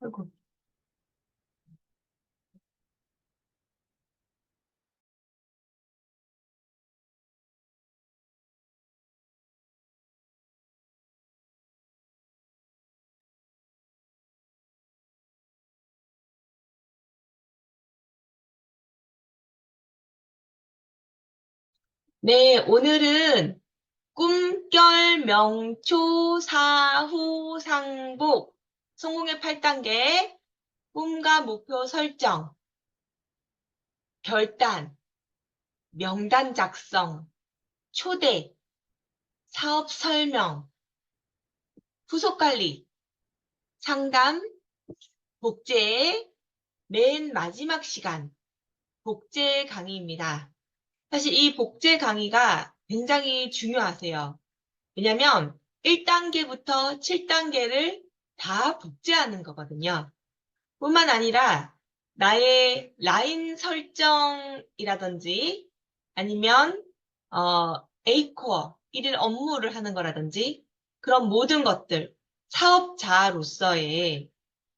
아이고. 네, 오늘은 꿈결 명초 사후 상복 성공의 8단계 꿈과 목표 설정, 결단, 명단 작성, 초대, 사업 설명, 후속 관리, 상담, 복제의 맨 마지막 시간, 복제 강의입니다. 사실 이 복제 강의가 굉장히 중요하세요. 왜냐면 1단계부터 7단계를 다 복제하는 거거든요. 뿐만 아니라 나의 라인 설정이라든지 아니면 A코어, 일일 업무를 하는 거라든지 그런 모든 것들, 사업자로서의,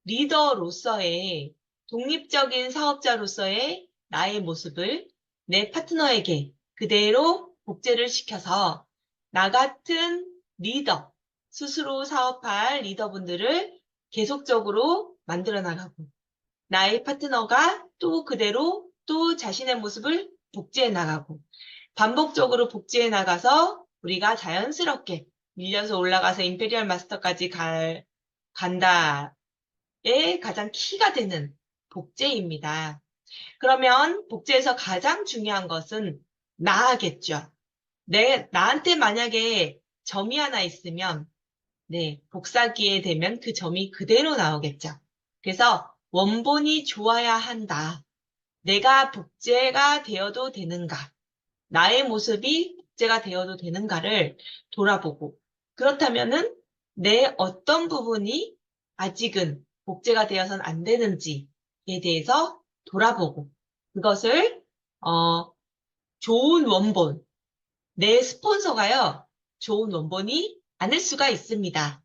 리더로서의, 독립적인 사업자로서의 나의 모습을 내 파트너에게 그대로 복제를 시켜서 나 같은 리더, 스스로 사업할 리더분들을 계속적으로 만들어 나가고 나의 파트너가 또 그대로 또 자신의 모습을 복제해 나가고 반복적으로 복제해 나가서 우리가 자연스럽게 밀려서 올라가서 임페리얼 마스터까지 간다의 가장 키가 되는 복제입니다. 그러면 복제에서 가장 중요한 것은 나겠죠. 나한테 만약에 점이 하나 있으면 네, 복사기에 되면 그 점이 그대로 나오겠죠. 그래서 원본이 좋아야 한다. 내가 복제가 되어도 되는가? 나의 모습이 복제가 되어도 되는가를 돌아보고 그렇다면은 내 어떤 부분이 아직은 복제가 되어서는 안 되는지에 대해서 돌아보고 그것을 좋은 원본, 내 스폰서가요, 좋은 원본이 아닐 수가 있습니다.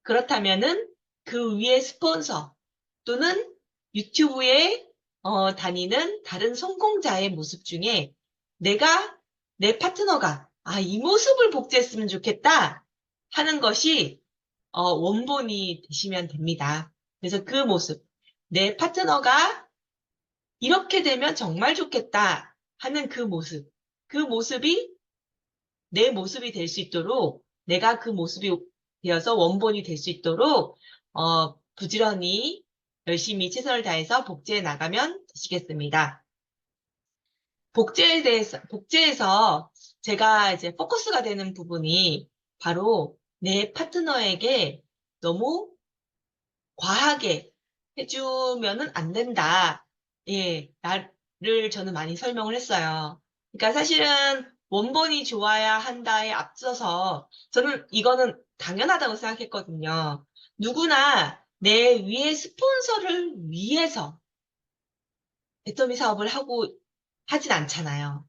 그렇다면은 그 위에 스폰서 또는 유튜브에 다니는 다른 성공자의 모습 중에 내 파트너가 이 모습을 복제했으면 좋겠다 하는 것이 원본이 되시면 됩니다. 그래서 그 모습, 내 파트너가 이렇게 되면 정말 좋겠다 하는 그 모습이 내 모습이 될 수 있도록 내가 그 모습이 되어서 원본이 될 수 있도록 부지런히 열심히 최선을 다해서 복제해 나가면 되시겠습니다. 복제에서 제가 이제 포커스가 되는 부분이 바로 내 파트너에게 너무 과하게 해주면은 안 된다. 예, 나를 저는 많이 설명을 했어요. 그러니까 사실은 원본이 좋아야 한다에 앞서서 저는 이거는 당연하다고 생각했거든요. 누구나 내 위에 스폰서를 위해서 애터미 사업을 하진 않잖아요.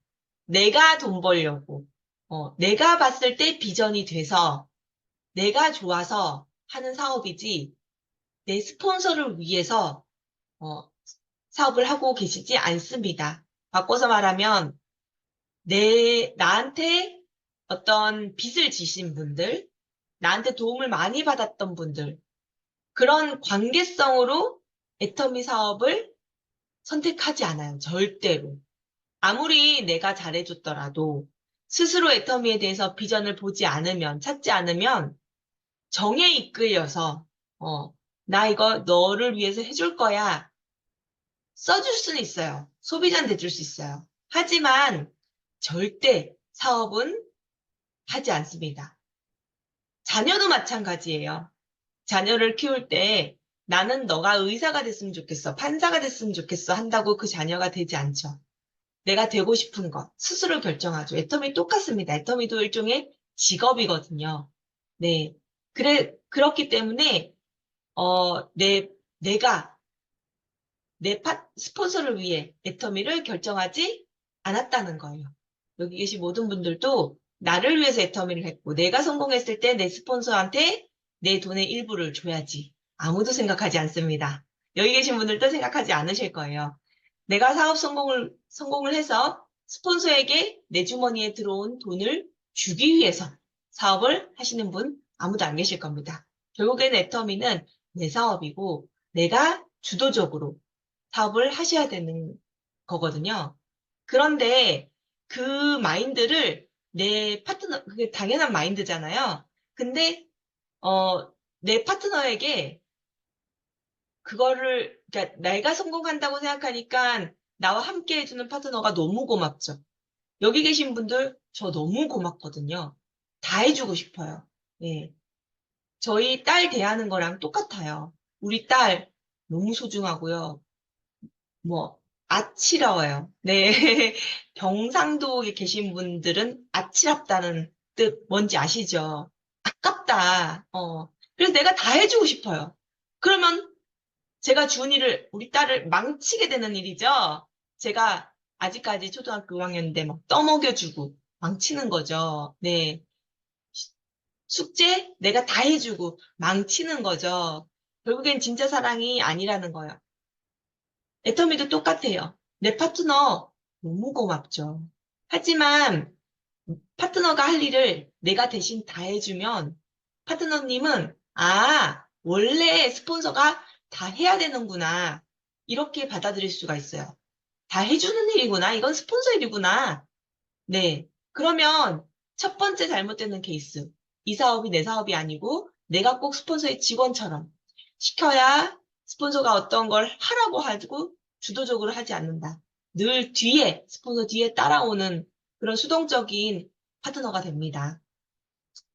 내가 돈 벌려고, 내가 봤을 때 비전이 돼서 내가 좋아서 하는 사업이지 내 스폰서를 위해서 어, 사업을 하고 계시지 않습니다. 바꿔서 말하면 나한테 어떤 빚을 지신 분들, 나한테 도움을 많이 받았던 분들, 그런 관계성으로 애터미 사업을 선택하지 않아요. 절대로. 아무리 내가 잘해줬더라도 스스로 애터미에 대해서 비전을 찾지 않으면 정에 이끌려서 나 이거 너를 위해서 해줄 거야. 써줄 수는 있어요. 소비자는 돼줄 수 있어요. 하지만 절대 사업은 하지 않습니다. 자녀도 마찬가지예요. 자녀를 키울 때 나는 너가 의사가 됐으면 좋겠어, 판사가 됐으면 좋겠어 한다고 그 자녀가 되지 않죠. 내가 되고 싶은 것 스스로 결정하죠. 애터미 똑같습니다. 애터미도 일종의 직업이거든요. 네. 그렇기 때문에, 내가 스폰서를 위해 애터미를 결정하지 않았다는 거예요. 여기 계신 모든 분들도 나를 위해서 애터미를 했고, 내가 성공했을 때 내 스폰서한테 내 돈의 일부를 줘야지. 아무도 생각하지 않습니다. 여기 계신 분들도 생각하지 않으실 거예요. 내가 사업 성공을 해서 스폰서에게 내 주머니에 들어온 돈을 주기 위해서 사업을 하시는 분 아무도 안 계실 겁니다. 결국에는 애터미는 내 사업이고 내가 주도적으로 사업을 하셔야 되는 거거든요. 그런데 그 마인드를 내 파트너, 그게 당연한 마인드잖아요. 근데, 내 파트너에게 그러니까 내가 성공한다고 생각하니까 나와 함께 해주는 파트너가 너무 고맙죠. 여기 계신 분들 저 너무 고맙거든요. 다 해주고 싶어요. 예. 저희 딸 대하는 거랑 똑같아요. 우리 딸 너무 소중하고요. 뭐, 아치러워요. 네. 경상도에 계신 분들은 아치랍다는 뜻 뭔지 아시죠? 아깝다. 그래서 내가 다 해주고 싶어요. 그러면 제가 준 일을, 우리 딸을 망치게 되는 일이죠. 제가 아직까지 초등학교 5학년인데 막 떠먹여주고 망치는 거죠. 네. 숙제 내가 다 해주고 망치는 거죠. 결국엔 진짜 사랑이 아니라는 거예요. 애터미도 똑같아요. 내 파트너 너무 고맙죠. 하지만 파트너가 할 일을 내가 대신 다 해주면 파트너님은 원래 스폰서가 다 해야 되는구나. 이렇게 받아들일 수가 있어요. 다 해주는 일이구나. 이건 스폰서 일이구나. 네. 그러면 첫 번째 잘못되는 케이스. 이 사업이 내 사업이 아니고 내가 꼭 스폰서의 직원처럼 시켜야 스폰서가 어떤 걸 하라고 하고 주도적으로 하지 않는다. 늘 뒤에, 스폰서 뒤에 따라오는 그런 수동적인 파트너가 됩니다.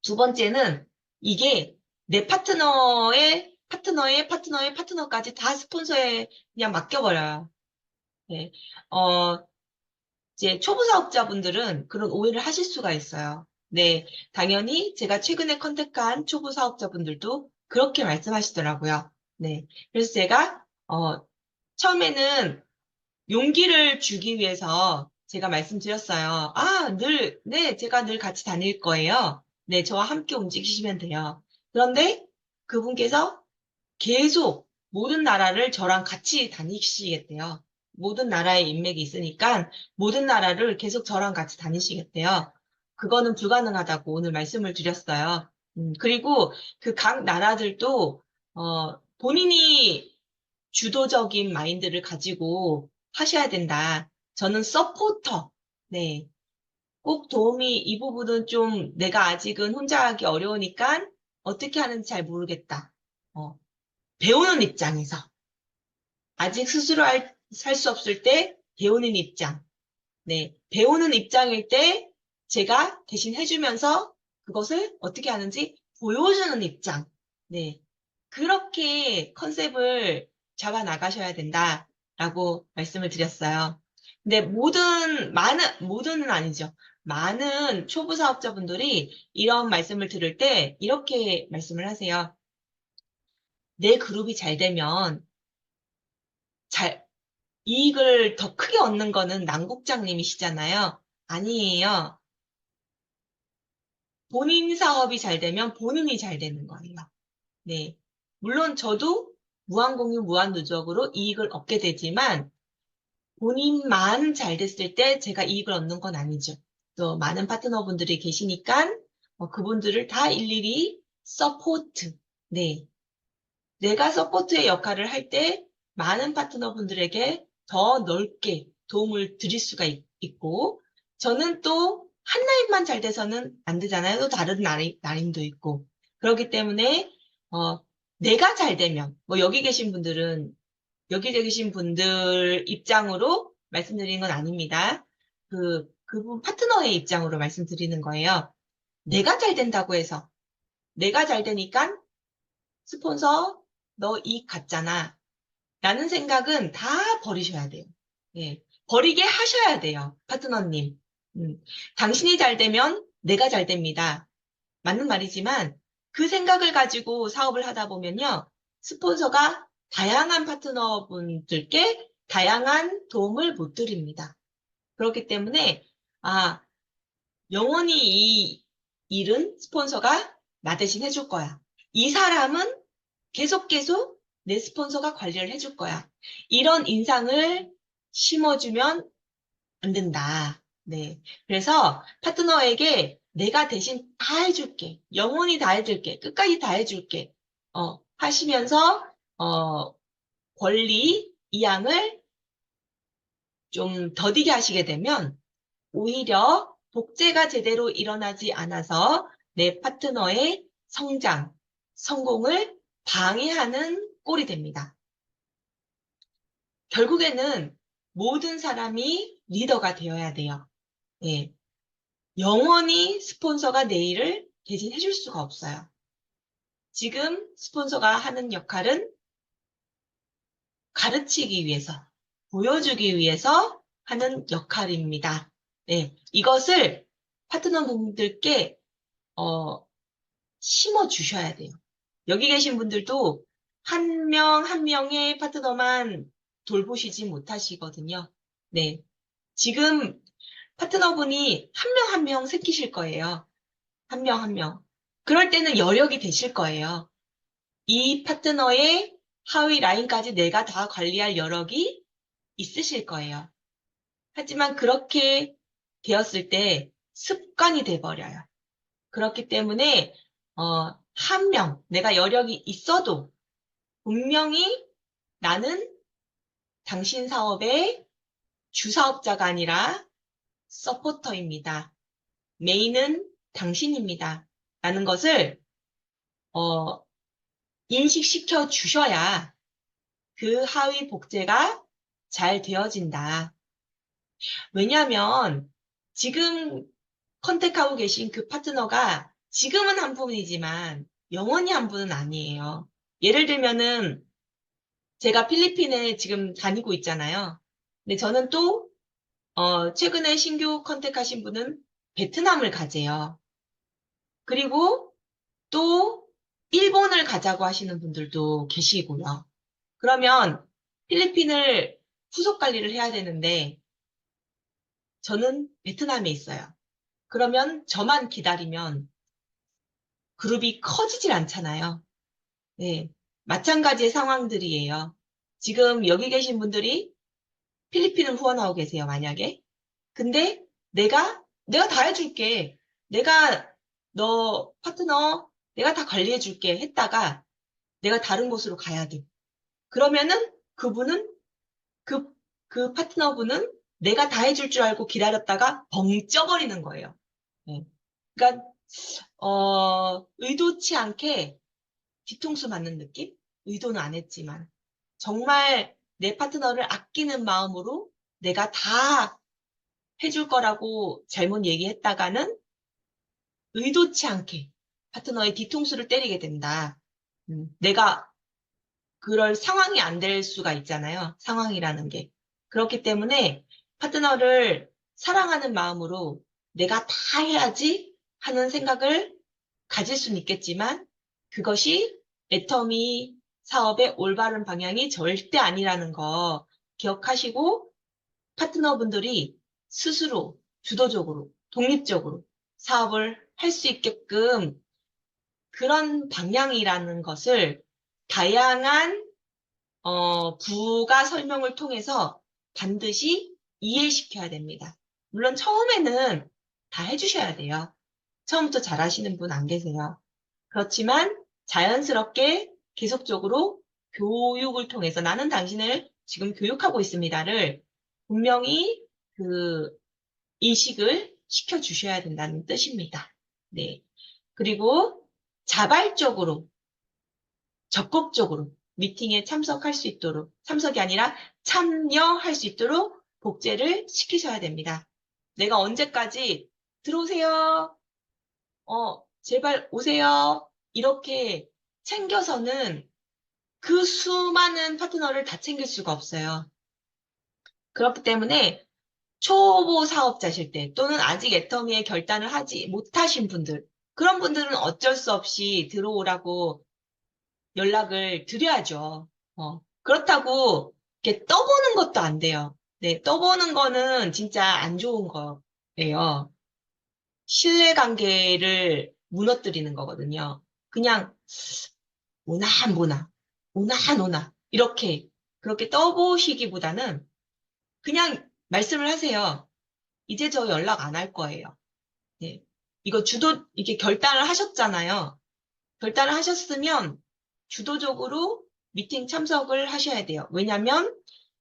두 번째는 이게 내 파트너의 파트너까지 다 스폰서에 그냥 맡겨버려요. 네. 이제 초보 사업자분들은 그런 오해를 하실 수가 있어요. 네, 당연히 제가 최근에 컨택한 초보 사업자분들도 그렇게 말씀하시더라고요. 네, 그래서 제가 처음에는 용기를 주기 위해서 제가 말씀드렸어요. 네, 제가 늘 같이 다닐 거예요. 네, 저와 함께 움직이시면 돼요. 그런데 그분께서 계속 모든 나라를 저랑 같이 다니시겠대요. 모든 나라에 인맥이 있으니까 모든 나라를 계속 저랑 같이 다니시겠대요. 그거는 불가능하다고 오늘 말씀을 드렸어요. 그리고 그 각 나라들도 본인이 주도적인 마인드를 가지고 하셔야 된다. 저는 서포터. 네. 꼭 이 부분은 좀 내가 아직은 혼자 하기 어려우니까 어떻게 하는지 잘 모르겠다. 어, 배우는 입장에서 아직 스스로 살 수 없을 때 배우는 입장. 네, 배우는 입장일 때 제가 대신 해주면서 그것을 어떻게 하는지 보여주는 입장. 네, 그렇게 컨셉을 잡아 나가셔야 된다라고 말씀을 드렸어요. 근데 모든은 아니죠. 많은 초보 사업자분들이 이런 말씀을 들을 때 이렇게 말씀을 하세요. 내 그룹이 잘 되면 잘, 이익을 더 크게 얻는 거는 남국장님이시잖아요. 아니에요. 본인 사업이 잘 되면 본인이 잘 되는 거예요. 네. 물론 저도 무한공유, 무한누적으로 이익을 얻게 되지만 본인만 잘 됐을 때 제가 이익을 얻는 건 아니죠. 또 많은 파트너분들이 계시니까 그분들을 다 일일이 서포트. 네. 내가 서포트의 역할을 할 때 많은 파트너분들에게 더 넓게 도움을 드릴 수가 있고, 저는 또 한 라인만 잘 돼서는 안 되잖아요. 또 다른 라인도 있고. 그렇기 때문에, 내가 잘 되면, 뭐 여기 계신 분들 입장으로 말씀드리는 건 아닙니다. 그분 파트너의 입장으로 말씀드리는 거예요. 내가 잘 된다고 해서, 내가 잘 되니까 스폰서 너 이익 갔잖아. 라는 생각은 다 버리셔야 돼요. 예. 버리게 하셔야 돼요. 파트너님. 당신이 잘 되면 내가 잘 됩니다. 맞는 말이지만 그 생각을 가지고 사업을 하다 보면요. 스폰서가 다양한 파트너분들께 다양한 도움을 못 드립니다. 그렇기 때문에, 영원히 이 일은 스폰서가 나 대신 해줄 거야. 이 사람은 계속 내 스폰서가 관리를 해줄 거야. 이런 인상을 심어주면 안 된다. 네. 그래서 파트너에게 내가 대신 다 해줄게. 영원히 다 해줄게. 끝까지 다 해줄게. 하시면서, 권리, 이양을 좀 더디게 하시게 되면 오히려 복제가 제대로 일어나지 않아서 내 파트너의 성장, 성공을 방해하는 꼴이 됩니다. 결국에는 모든 사람이 리더가 되어야 돼요. 예. 영원히 스폰서가 내 일을 대신 해줄 수가 없어요. 지금 스폰서가 하는 역할은 가르치기 위해서, 보여주기 위해서 하는 역할입니다. 네, 이것을 파트너분들께 심어 주셔야 돼요. 여기 계신 분들도 한 명 한 명의 파트너만 돌보시지 못하시거든요. 네, 지금 파트너분이 한 명 한 명 새끼실 거예요. 한 명 한 명. 그럴 때는 여력이 되실 거예요. 이 파트너의 하위 라인까지 내가 다 관리할 여력이 있으실 거예요. 하지만 그렇게 되었을 때 습관이 돼버려요. 그렇기 때문에 한 명, 내가 여력이 있어도 분명히 나는 당신 사업의 주사업자가 아니라 서포터입니다. 메인은 당신입니다. 라는 것을 어, 인식시켜 주셔야 그 하위 복제가 잘 되어진다. 왜냐하면 지금 컨택하고 계신 그 파트너가 지금은 한 분이지만 영원히 한 분은 아니에요. 예를 들면은 제가 필리핀에 지금 다니고 있잖아요. 근데 저는 또 최근에 신규 컨택하신 분은 베트남을 가재요. 그리고 또 일본을 가자고 하시는 분들도 계시고요. 그러면 필리핀을 후속 관리를 해야 되는데 저는 베트남에 있어요. 그러면 저만 기다리면 그룹이 커지질 않잖아요. 네. 마찬가지의 상황들이에요. 지금 여기 계신 분들이 필리핀을 후원하고 계세요, 만약에. 근데 내가 다 해줄게. 너 파트너, 내가 다 관리해줄게 했다가 내가 다른 곳으로 가야 돼. 그러면은 그분은, 그, 그 파트너분은 내가 다 해줄 줄 알고 기다렸다가 벙 쪄버리는 거예요. 네. 그러니까, 의도치 않게 뒤통수 맞는 느낌? 의도는 안 했지만. 정말 내 파트너를 아끼는 마음으로 내가 다 해줄 거라고 잘못 얘기했다가는 의도치 않게 파트너의 뒤통수를 때리게 된다. 내가 그럴 상황이 안 될 수가 있잖아요. 상황이라는 게. 그렇기 때문에 파트너를 사랑하는 마음으로 내가 다 해야지 하는 생각을 가질 수는 있겠지만 그것이 애터미 사업의 올바른 방향이 절대 아니라는 거 기억하시고 파트너분들이 스스로 주도적으로, 독립적으로 사업을 할 수 있게끔 그런 방향이라는 것을 다양한 부가 설명을 통해서 반드시 이해시켜야 됩니다. 물론 처음에는 다 해주셔야 돼요. 처음부터 잘하시는 분 안 계세요. 그렇지만 자연스럽게 계속적으로 교육을 통해서 나는 당신을 지금 교육하고 있습니다를 분명히 그 인식을 시켜주셔야 된다는 뜻입니다. 네. 그리고 자발적으로, 적극적으로 미팅에 참석할 수 있도록, 참석이 아니라 참여할 수 있도록 복제를 시키셔야 됩니다. 내가 언제까지 들어오세요. 제발 오세요. 이렇게 챙겨서는 그 수많은 파트너를 다 챙길 수가 없어요. 그렇기 때문에 초보 사업자실 때 또는 아직 애터미에 결단을 하지 못하신 분들, 그런 분들은 어쩔 수 없이 들어오라고 연락을 드려야죠. 그렇다고 이렇게 떠보는 것도 안 돼요. 네, 떠보는 거는 진짜 안 좋은 거예요. 신뢰관계를 무너뜨리는 거거든요. 그냥 오나 안 보나, 오나 안 오나 이렇게 그렇게 떠보시기보다는 그냥 말씀을 하세요. 이제 저 연락 안 할 거예요. 네. 이거 이게 결단을 하셨잖아요. 결단을 하셨으면 주도적으로 미팅 참석을 하셔야 돼요. 왜냐면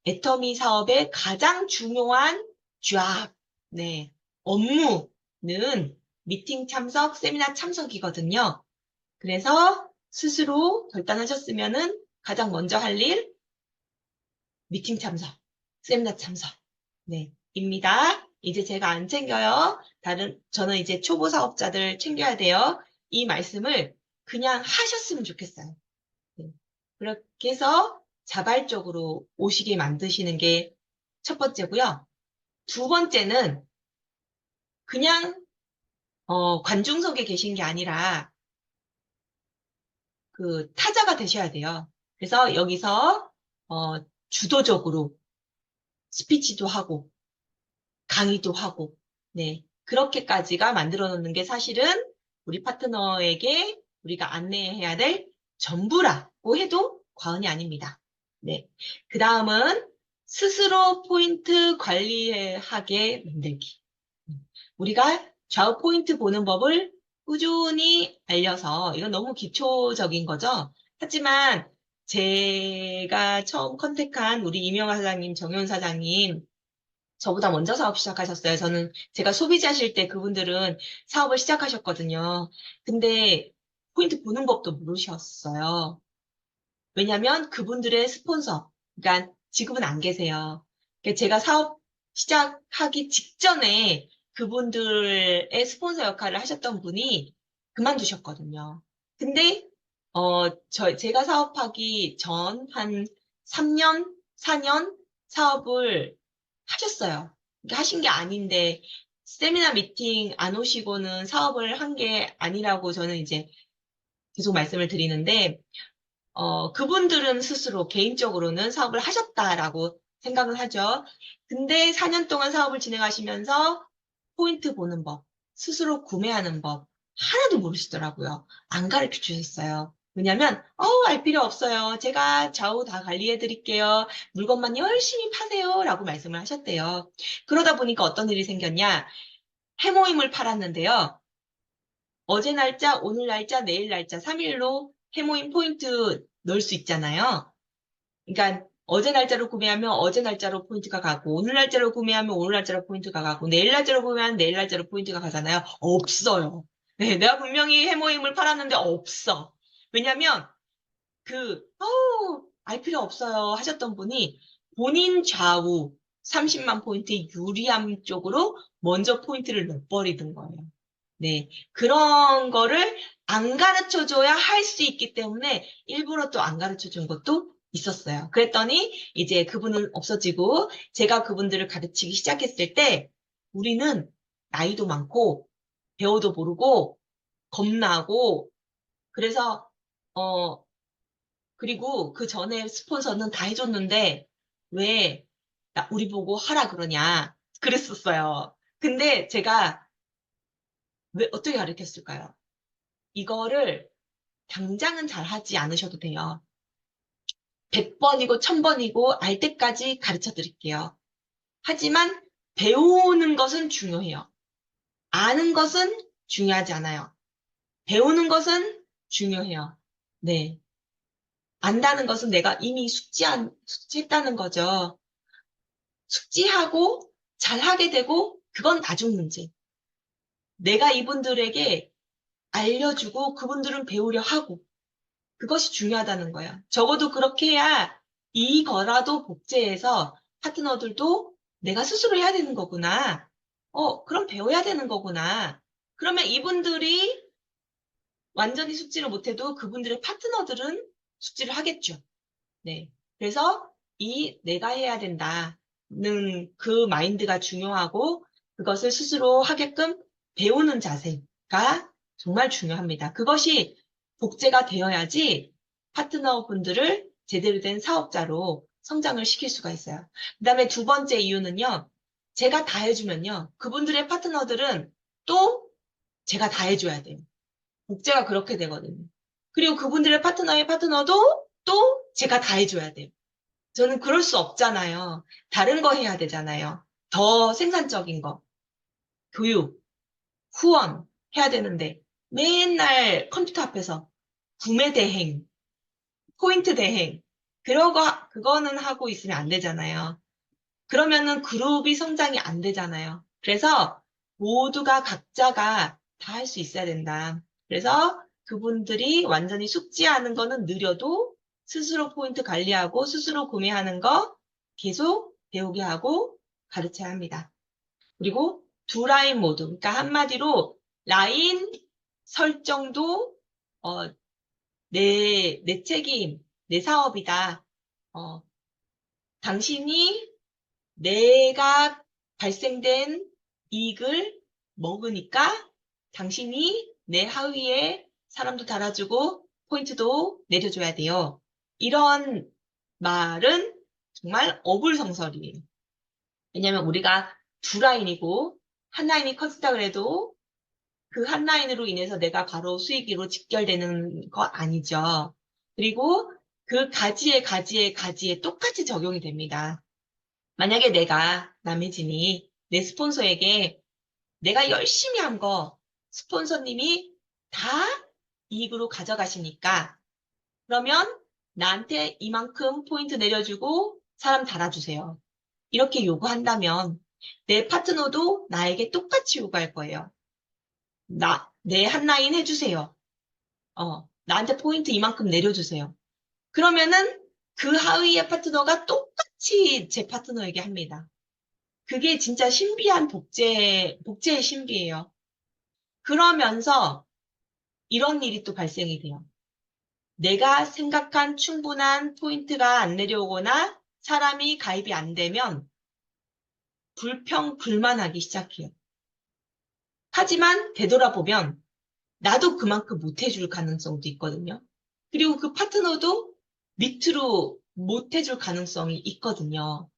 애터미 사업의 가장 중요한 잡, 네, 업무는 미팅 참석, 세미나 참석이거든요. 그래서 스스로 결단하셨으면은 가장 먼저 할 일, 미팅 참석, 세미나 참석. 네, 입니다. 이제 제가 안 챙겨요. 저는 이제 초보 사업자들 챙겨야 돼요. 이 말씀을 그냥 하셨으면 좋겠어요. 네. 그렇게 해서 자발적으로 오시게 만드시는 게 첫 번째고요. 두 번째는 그냥 관중석에 계신 게 아니라 그 타자가 되셔야 돼요. 그래서 여기서 주도적으로 스피치도 하고 강의도 하고 네 그렇게까지가 만들어 놓는 게 사실은 우리 파트너에게 우리가 안내해야 될 전부라고 해도 과언이 아닙니다. 네. 그 다음은 스스로 포인트 관리하게 만들기. 우리가 좌우 포인트 보는 법을 꾸준히 알려서 이건 너무 기초적인 거죠. 하지만 제가 처음 컨택한 우리 이명화 사장님, 정현 사장님 저보다 먼저 사업 시작하셨어요. 제가 소비자실 때 그분들은 사업을 시작하셨거든요. 근데 포인트 보는 법도 모르셨어요. 왜냐면 그분들의 스폰서, 그러니까 지금은 안 계세요. 그러니까 제가 사업 시작하기 직전에 그분들의 스폰서 역할을 하셨던 분이 그만두셨거든요. 근데, 제가 사업하기 전 한 3년, 4년 사업을 하셨어요. 그러니까 하신 게 아닌데, 세미나 미팅 안 오시고는 사업을 한 게 아니라고 저는 이제 계속 말씀을 드리는데, 그분들은 스스로 개인적으로는 사업을 하셨다라고 생각을 하죠. 근데 4년 동안 사업을 진행하시면서 포인트 보는 법, 스스로 구매하는 법, 하나도 모르시더라고요. 안 가르쳐 주셨어요. 왜냐면, 알 필요 없어요. 제가 좌우 다 관리해 드릴게요. 물건만 열심히 파세요. 라고 말씀을 하셨대요. 그러다 보니까 어떤 일이 생겼냐. 해모임을 팔았는데요. 어제 날짜, 오늘 날짜, 내일 날짜 3일로 해모임 포인트 넣을 수 있잖아요. 그러니까 어제 날짜로 구매하면 어제 날짜로 포인트가 가고 오늘 날짜로 구매하면 오늘 날짜로 포인트가 가고 내일 날짜로 구매하면 내일 날짜로 포인트가 가잖아요. 없어요. 네, 내가 분명히 해모임을 팔았는데 없어. 왜냐면 알 필요 없어요 하셨던 분이 본인 좌우 30만 포인트 유리함 쪽으로 먼저 포인트를 넣어버리는 거예요. 네. 그런 거를 안 가르쳐 줘야 할 수 있기 때문에 일부러 또 안 가르쳐 준 것도 있었어요. 그랬더니 이제 그분은 없어지고 제가 그분들을 가르치기 시작했을 때 우리는 나이도 많고 배워도 모르고 겁나고 그래서 어 그리고 그 전에 스폰서는 다 해줬는데 왜 우리 보고 하라 그러냐 그랬었어요. 근데 제가 왜 어떻게 가르쳤을까요? 이거를 당장은 잘 하지 않으셔도 돼요. 100번이고 1000번이고 알 때까지 가르쳐 드릴게요. 하지만 배우는 것은 중요해요. 아는 것은 중요하지 않아요. 배우는 것은 중요해요. 네. 안다는 것은 내가 이미 숙지했다는 거죠. 숙지하고 잘하게 되고 그건 나중 문제. 내가 이분들에게 알려주고 그분들은 배우려 하고 그것이 중요하다는 거야. 적어도 그렇게 해야 이거라도 복제해서 파트너들도 내가 스스로 해야 되는 거구나. 그럼 배워야 되는 거구나. 그러면 이분들이 완전히 숙지를 못해도 그분들의 파트너들은 숙지를 하겠죠. 네. 그래서 내가 해야 된다는 그 마인드가 중요하고 그것을 스스로 하게끔 배우는 자세가 정말 중요합니다. 그것이 복제가 되어야지 파트너분들을 제대로 된 사업자로 성장을 시킬 수가 있어요. 그다음에 두 번째 이유는요. 제가 다 해주면요. 그분들의 파트너들은 또 제가 다 해줘야 돼요. 복제가 그렇게 되거든요. 그리고 그분들의 파트너의 파트너도 또 제가 다 해줘야 돼요. 저는 그럴 수 없잖아요. 다른 거 해야 되잖아요. 더 생산적인 거. 교육, 후원 해야 되는데 맨날 컴퓨터 앞에서 구매 대행, 포인트 대행, 그거는 하고 있으면 안 되잖아요. 그러면은 그룹이 성장이 안 되잖아요. 그래서 모두가 각자가 다 할 수 있어야 된다. 그래서 그분들이 완전히 숙지하는 거는 느려도 스스로 포인트 관리하고 스스로 구매하는 거 계속 배우게 하고 가르쳐야 합니다. 그리고 두 라인 모두, 그러니까 한마디로 라인 설정도 어, 내 책임, 내 사업이다. 어, 당신이 내가 발생된 이익을 먹으니까 당신이 내 하위에 사람도 달아주고 포인트도 내려줘야 돼요. 이런 말은 정말 어불성설이에요. 왜냐면 우리가 두 라인이고 한 라인이 커진다 그래도 그 한 라인으로 인해서 내가 바로 수익으로 직결되는 거 아니죠. 그리고 그 가지에 똑같이 적용이 됩니다. 만약에 내가 남혜진이 내 스폰서에게 내가 열심히 한 거 스폰서님이 다 이익으로 가져가시니까 그러면 나한테 이만큼 포인트 내려주고 사람 달아주세요. 이렇게 요구한다면 내 파트너도 나에게 똑같이 요구할 거예요. 내 한 라인 해주세요. 나한테 포인트 이만큼 내려주세요. 그러면은 그 하위의 파트너가 똑같이 제 파트너에게 합니다. 그게 진짜 신비한 복제의 신비예요. 그러면서 이런 일이 또 발생이 돼요. 내가 생각한 충분한 포인트가 안 내려오거나 사람이 가입이 안 되면 불평불만하기 시작해요. 하지만 되돌아보면 나도 그만큼 못 해줄 가능성도 있거든요. 그리고 그 파트너도 밑으로 못 해줄 가능성이 있거든요.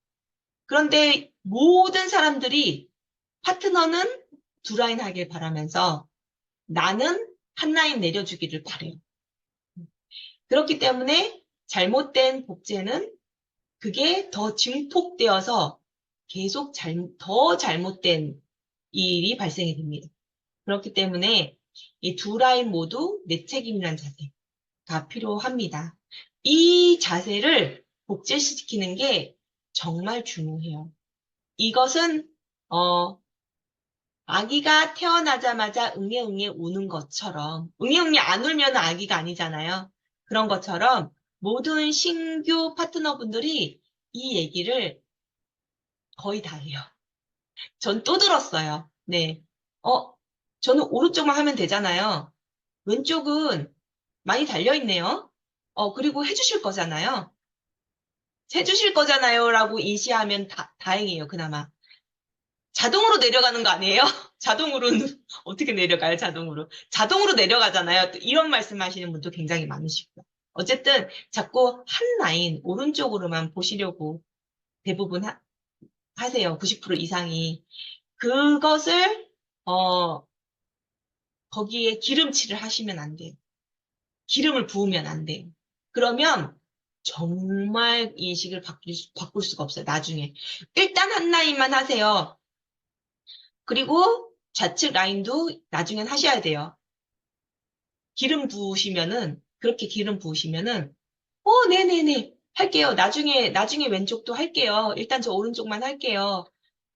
그런데 모든 사람들이 파트너는 두 라인 하길 바라면서 나는 한 라인 내려주기를 바래요. 그렇기 때문에 잘못된 복제는 그게 더 증폭되어서 계속 더 잘못된 일이 발생이 됩니다. 그렇기 때문에 이 두 라인 모두 내 책임이라는 자세가 필요합니다. 이 자세를 복제시키는 게 정말 중요해요. 이것은 아기가 태어나자마자 응애응애 우는 것처럼 응애응애 안 울면 아기가 아니잖아요. 그런 것처럼 모든 신규 파트너분들이 이 얘기를 거의 다 해요. 전 또 들었어요. 네. 어, 저는 오른쪽만 하면 되잖아요. 왼쪽은 많이 달려있네요. 그리고 해주실 거잖아요. 해주실 거잖아요. 라고 인시하면 다행이에요. 그나마. 자동으로 내려가는 거 아니에요? 자동으로는 어떻게 내려가요? 자동으로. 자동으로 내려가잖아요. 또 이런 말씀 하시는 분도 굉장히 많으시고요. 어쨌든 자꾸 한 라인 오른쪽으로만 보시려고 대부분 하세요. 90% 이상이. 그것을 거기에 기름칠을 하시면 안 돼요. 기름을 부으면 안 돼요. 그러면 정말 인식을 바꿀 수가 없어요. 나중에. 일단 한 라인만 하세요. 그리고 좌측 라인도 나중엔 하셔야 돼요. 그렇게 기름 부으시면은, 네네네. 할게요. 나중에 왼쪽도 할게요. 일단 저 오른쪽만 할게요.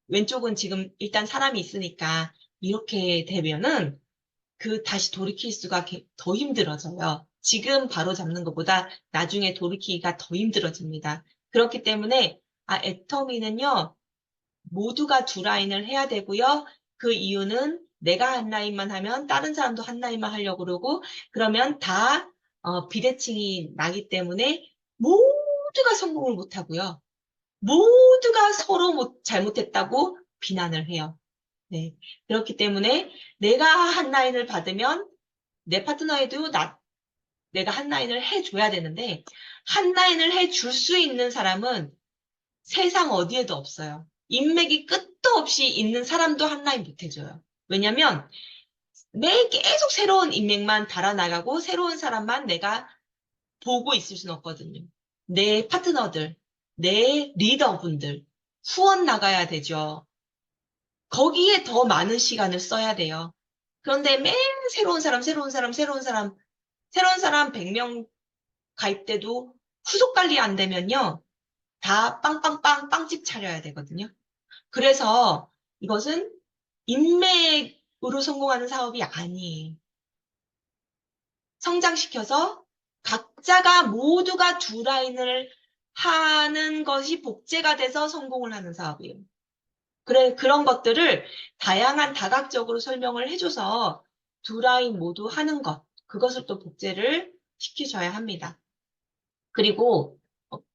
왼쪽은 지금 일단 사람이 있으니까. 이렇게 되면은, 다시 돌이킬 수가 더 힘들어져요. 지금 바로 잡는 것보다 나중에 돌이키기가 더 힘들어집니다. 그렇기 때문에, 애터미는요, 모두가 두 라인을 해야 되고요. 그 이유는 내가 한 라인만 하면 다른 사람도 한 라인만 하려고 그러고 그러면 다 비대칭이 나기 때문에 모두가 성공을 못하고요. 모두가 서로 잘못했다고 비난을 해요. 네. 그렇기 때문에 내가 한 라인을 받으면 내 파트너에도 내가 한 라인을 해줘야 되는데, 한 라인을 해줄 수 있는 사람은 세상 어디에도 없어요. 인맥이 끝도 없이 있는 사람도 한 라인 못 해줘요. 왜냐면 매일 계속 새로운 인맥만 달아나가고 새로운 사람만 내가 보고 있을 수는 없거든요. 내 파트너들, 내 리더분들, 후원 나가야 되죠. 거기에 더 많은 시간을 써야 돼요. 그런데 매일 새로운 사람, 새로운 사람, 새로운 사람, 새로운 사람 100명 가입돼도 후속 관리 안 되면요. 다 빵빵빵 빵집 차려야 되거든요. 그래서 이것은 인맥으로 성공하는 사업이 아니에요. 성장시켜서 각자가 모두가 두 라인을 하는 것이 복제가 돼서 성공을 하는 사업이에요. 그래, 그런 것들을 다양한 다각적으로 설명을 해줘서 두 라인 모두 하는 것, 그것을 또 복제를 시키셔야 합니다. 그리고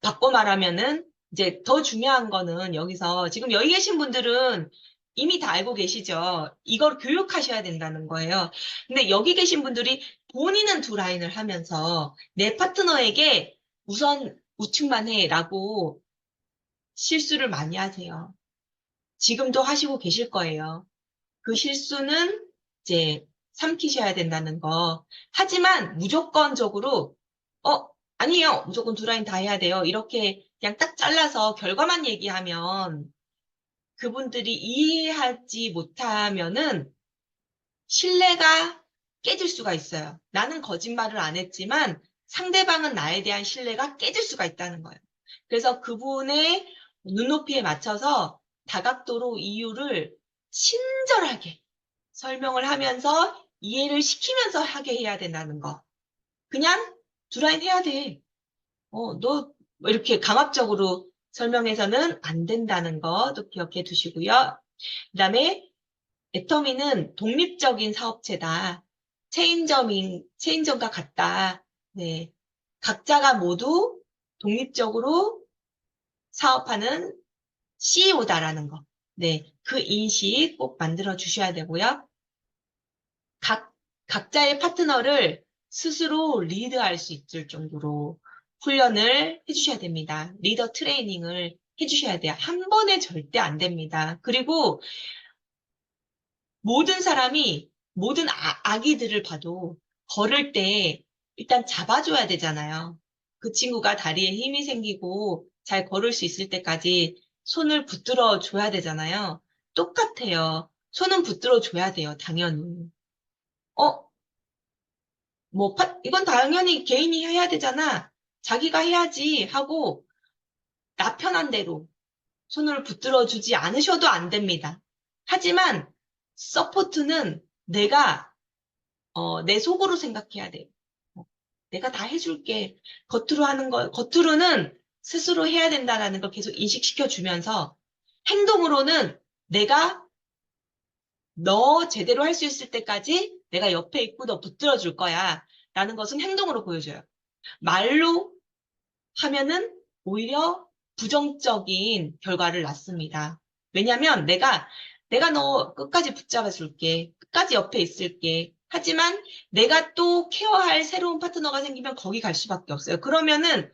바꿔 말하면은 이제 더 중요한 거는 여기서 지금 여기 계신 분들은 이미 다 알고 계시죠? 이걸 교육하셔야 된다는 거예요. 근데 여기 계신 분들이 본인은 두 라인을 하면서 내 파트너에게 우선 우측만 해라고 실수를 많이 하세요. 지금도 하시고 계실 거예요. 그 실수는 이제 삼키셔야 된다는 거. 하지만 무조건적으로, 어, 아니에요. 무조건 두 라인 다 해야 돼요. 이렇게 그냥 딱 잘라서 결과만 얘기하면 그분들이 이해하지 못하면은 신뢰가 깨질 수가 있어요. 나는 거짓말을 안 했지만 상대방은 나에 대한 신뢰가 깨질 수가 있다는 거예요. 그래서 그분의 눈높이에 맞춰서 다각도로 이유를 친절하게 설명을 하면서 이해를 시키면서 하게 해야 된다는 거. 그냥 두 라인 해야 돼. 너 이렇게 강압적으로 설명해서는 안 된다는 것도 기억해 두시고요. 그다음에 애터미는 독립적인 사업체다. 체인점과 같다. 네. 각자가 모두 독립적으로 사업하는 CEO다라는 거. 네. 그 인식 꼭 만들어 주셔야 되고요. 각자의 파트너를 스스로 리드할 수 있을 정도로 훈련을 해주셔야 됩니다. 리더 트레이닝을 해주셔야 돼요. 한 번에 절대 안 됩니다. 그리고 모든 사람이 모든 아기들을 봐도 걸을 때 일단 잡아줘야 되잖아요. 그 친구가 다리에 힘이 생기고 잘 걸을 수 있을 때까지 손을 붙들어 줘야 되잖아요. 똑같아요. 손은 붙들어 줘야 돼요, 당연히. 어, 이건 당연히 개인이 해야 되잖아. 자기가 해야지 하고 나 편한 대로 손을 붙들어 주지 않으셔도 안 됩니다. 하지만 서포트는 내 속으로 생각해야 돼요. 내가 다 해줄게. 겉으로는 스스로 해야 된다는 걸 계속 인식시켜 주면서 행동으로는 내가 너 제대로 할 수 있을 때까지 내가 옆에 있고 너 붙들어 줄 거야. 라는 것은 행동으로 보여줘요. 말로 하면은 오히려 부정적인 결과를 낳습니다. 왜냐면 내가 너 끝까지 붙잡아 줄게. 끝까지 옆에 있을게. 하지만 내가 또 케어할 새로운 파트너가 생기면 거기 갈 수밖에 없어요. 그러면은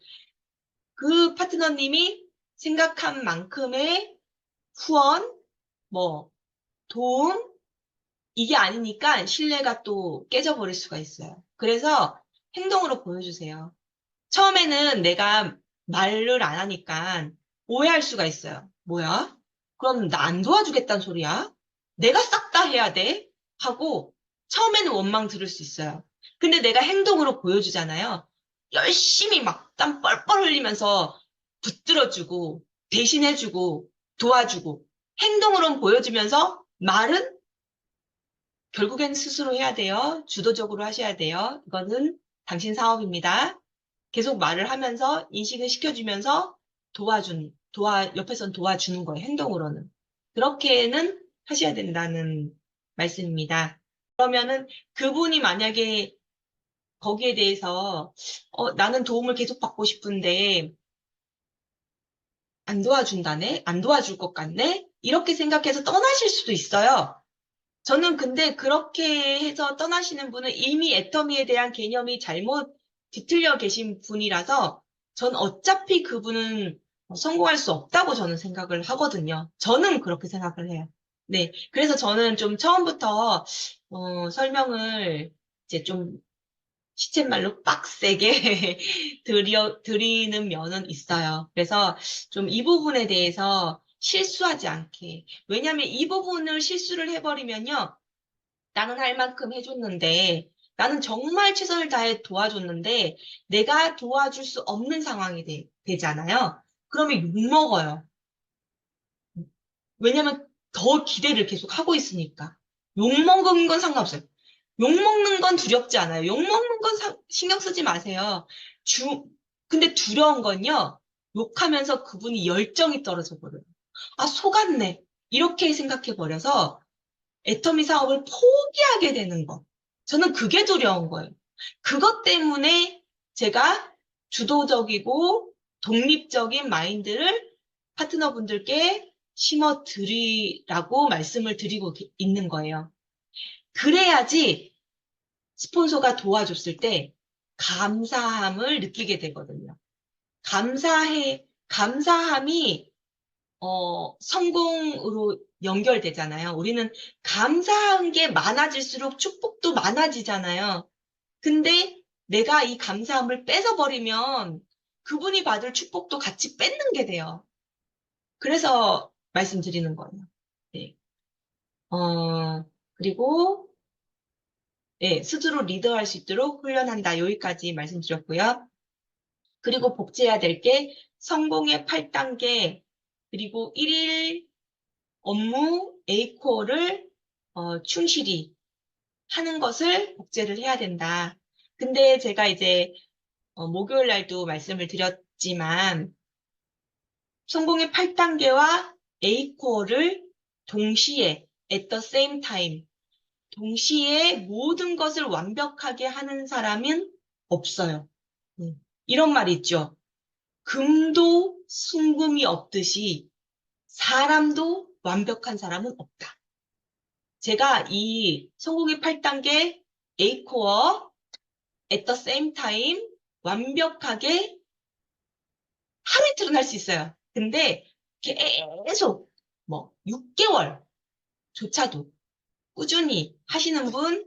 그 파트너님이 생각한 만큼의 후원, 뭐, 도움, 이게 아니니까 신뢰가 또 깨져버릴 수가 있어요. 그래서 행동으로 보여주세요. 처음에는 내가 말을 안 하니까 오해할 수가 있어요. 뭐야? 그럼 나 안 도와주겠다는 소리야? 내가 싹 다 해야 돼? 하고 처음에는 원망 들을 수 있어요. 근데 내가 행동으로 보여주잖아요. 열심히 막 땀 뻘뻘 흘리면서 붙들어주고 대신해주고 도와주고 행동으로는 보여주면서 말은 결국엔 스스로 해야 돼요. 주도적으로 하셔야 돼요. 이거는 당신 사업입니다. 계속 말을 하면서 인식을 시켜주면서 옆에선 도와주는 거예요. 행동으로는. 그렇게는 하셔야 된다는 말씀입니다. 그러면은 그분이 만약에 거기에 대해서, 나는 도움을 계속 받고 싶은데 안 도와준다네? 안 도와줄 것 같네? 이렇게 생각해서 떠나실 수도 있어요. 저는 근데 그렇게 해서 떠나시는 분은 이미 애터미에 대한 개념이 잘못 뒤틀려 계신 분이라서 전 어차피 그분은 성공할 수 없다고 저는 생각을 하거든요. 저는 그렇게 생각을 해요. 네. 그래서 저는 좀 처음부터 설명을 이제 좀 시쳇말로 빡세게 드리는 면은 있어요. 그래서 좀 이 부분에 대해서 실수하지 않게. 왜냐하면 이 부분을 실수를 해버리면요. 나는 할 만큼 해줬는데, 나는 정말 최선을 다해 도와줬는데, 내가 도와줄 수 없는 상황이 되잖아요. 그러면 욕먹어요. 왜냐면 더 기대를 계속 하고 있으니까. 욕먹은 건 상관없어요. 욕먹는 건 두렵지 않아요. 욕먹는 건 신경 쓰지 마세요. 주, 근데 두려운 건요, 욕하면서 그분이 열정이 떨어져 버려요. 아, 속았네. 이렇게 생각해 버려서 애터미 사업을 포기하게 되는 거. 저는 그게 두려운 거예요. 그것 때문에 제가 주도적이고 독립적인 마인드를 파트너분들께 심어 드리라고 말씀을 드리고 있는 거예요. 그래야지 스폰서가 도와줬을 때 감사함을 느끼게 되거든요. 감사함이 성공으로 연결되잖아요. 우리는 감사한 게 많아질수록 축복도 많아지잖아요. 근데 내가 이 감사함을 뺏어버리면 그분이 받을 축복도 같이 뺏는 게 돼요. 그래서 말씀드리는 거예요. 네. 그리고, 네, 스스로 리더할 수 있도록 훈련한다. 여기까지 말씀드렸고요. 그리고 복제해야 될 게 성공의 8단계, 그리고 1일 업무 A코어를 충실히 하는 것을 복제를 해야 된다. 근데 제가 이제 목요일 날도 말씀을 드렸지만 성공의 8단계와 A코어를 동시에 at the same time 동시에 모든 것을 완벽하게 하는 사람은 없어요. 이런 말이 있죠. 금도 순금이 없듯이 사람도 완벽한 사람은 없다. 제가 이 성공의 8단계 A코어 at the same time 완벽하게 하루 이틀은 할 수 있어요. 근데 계속 뭐 6개월조차도 꾸준히 하시는 분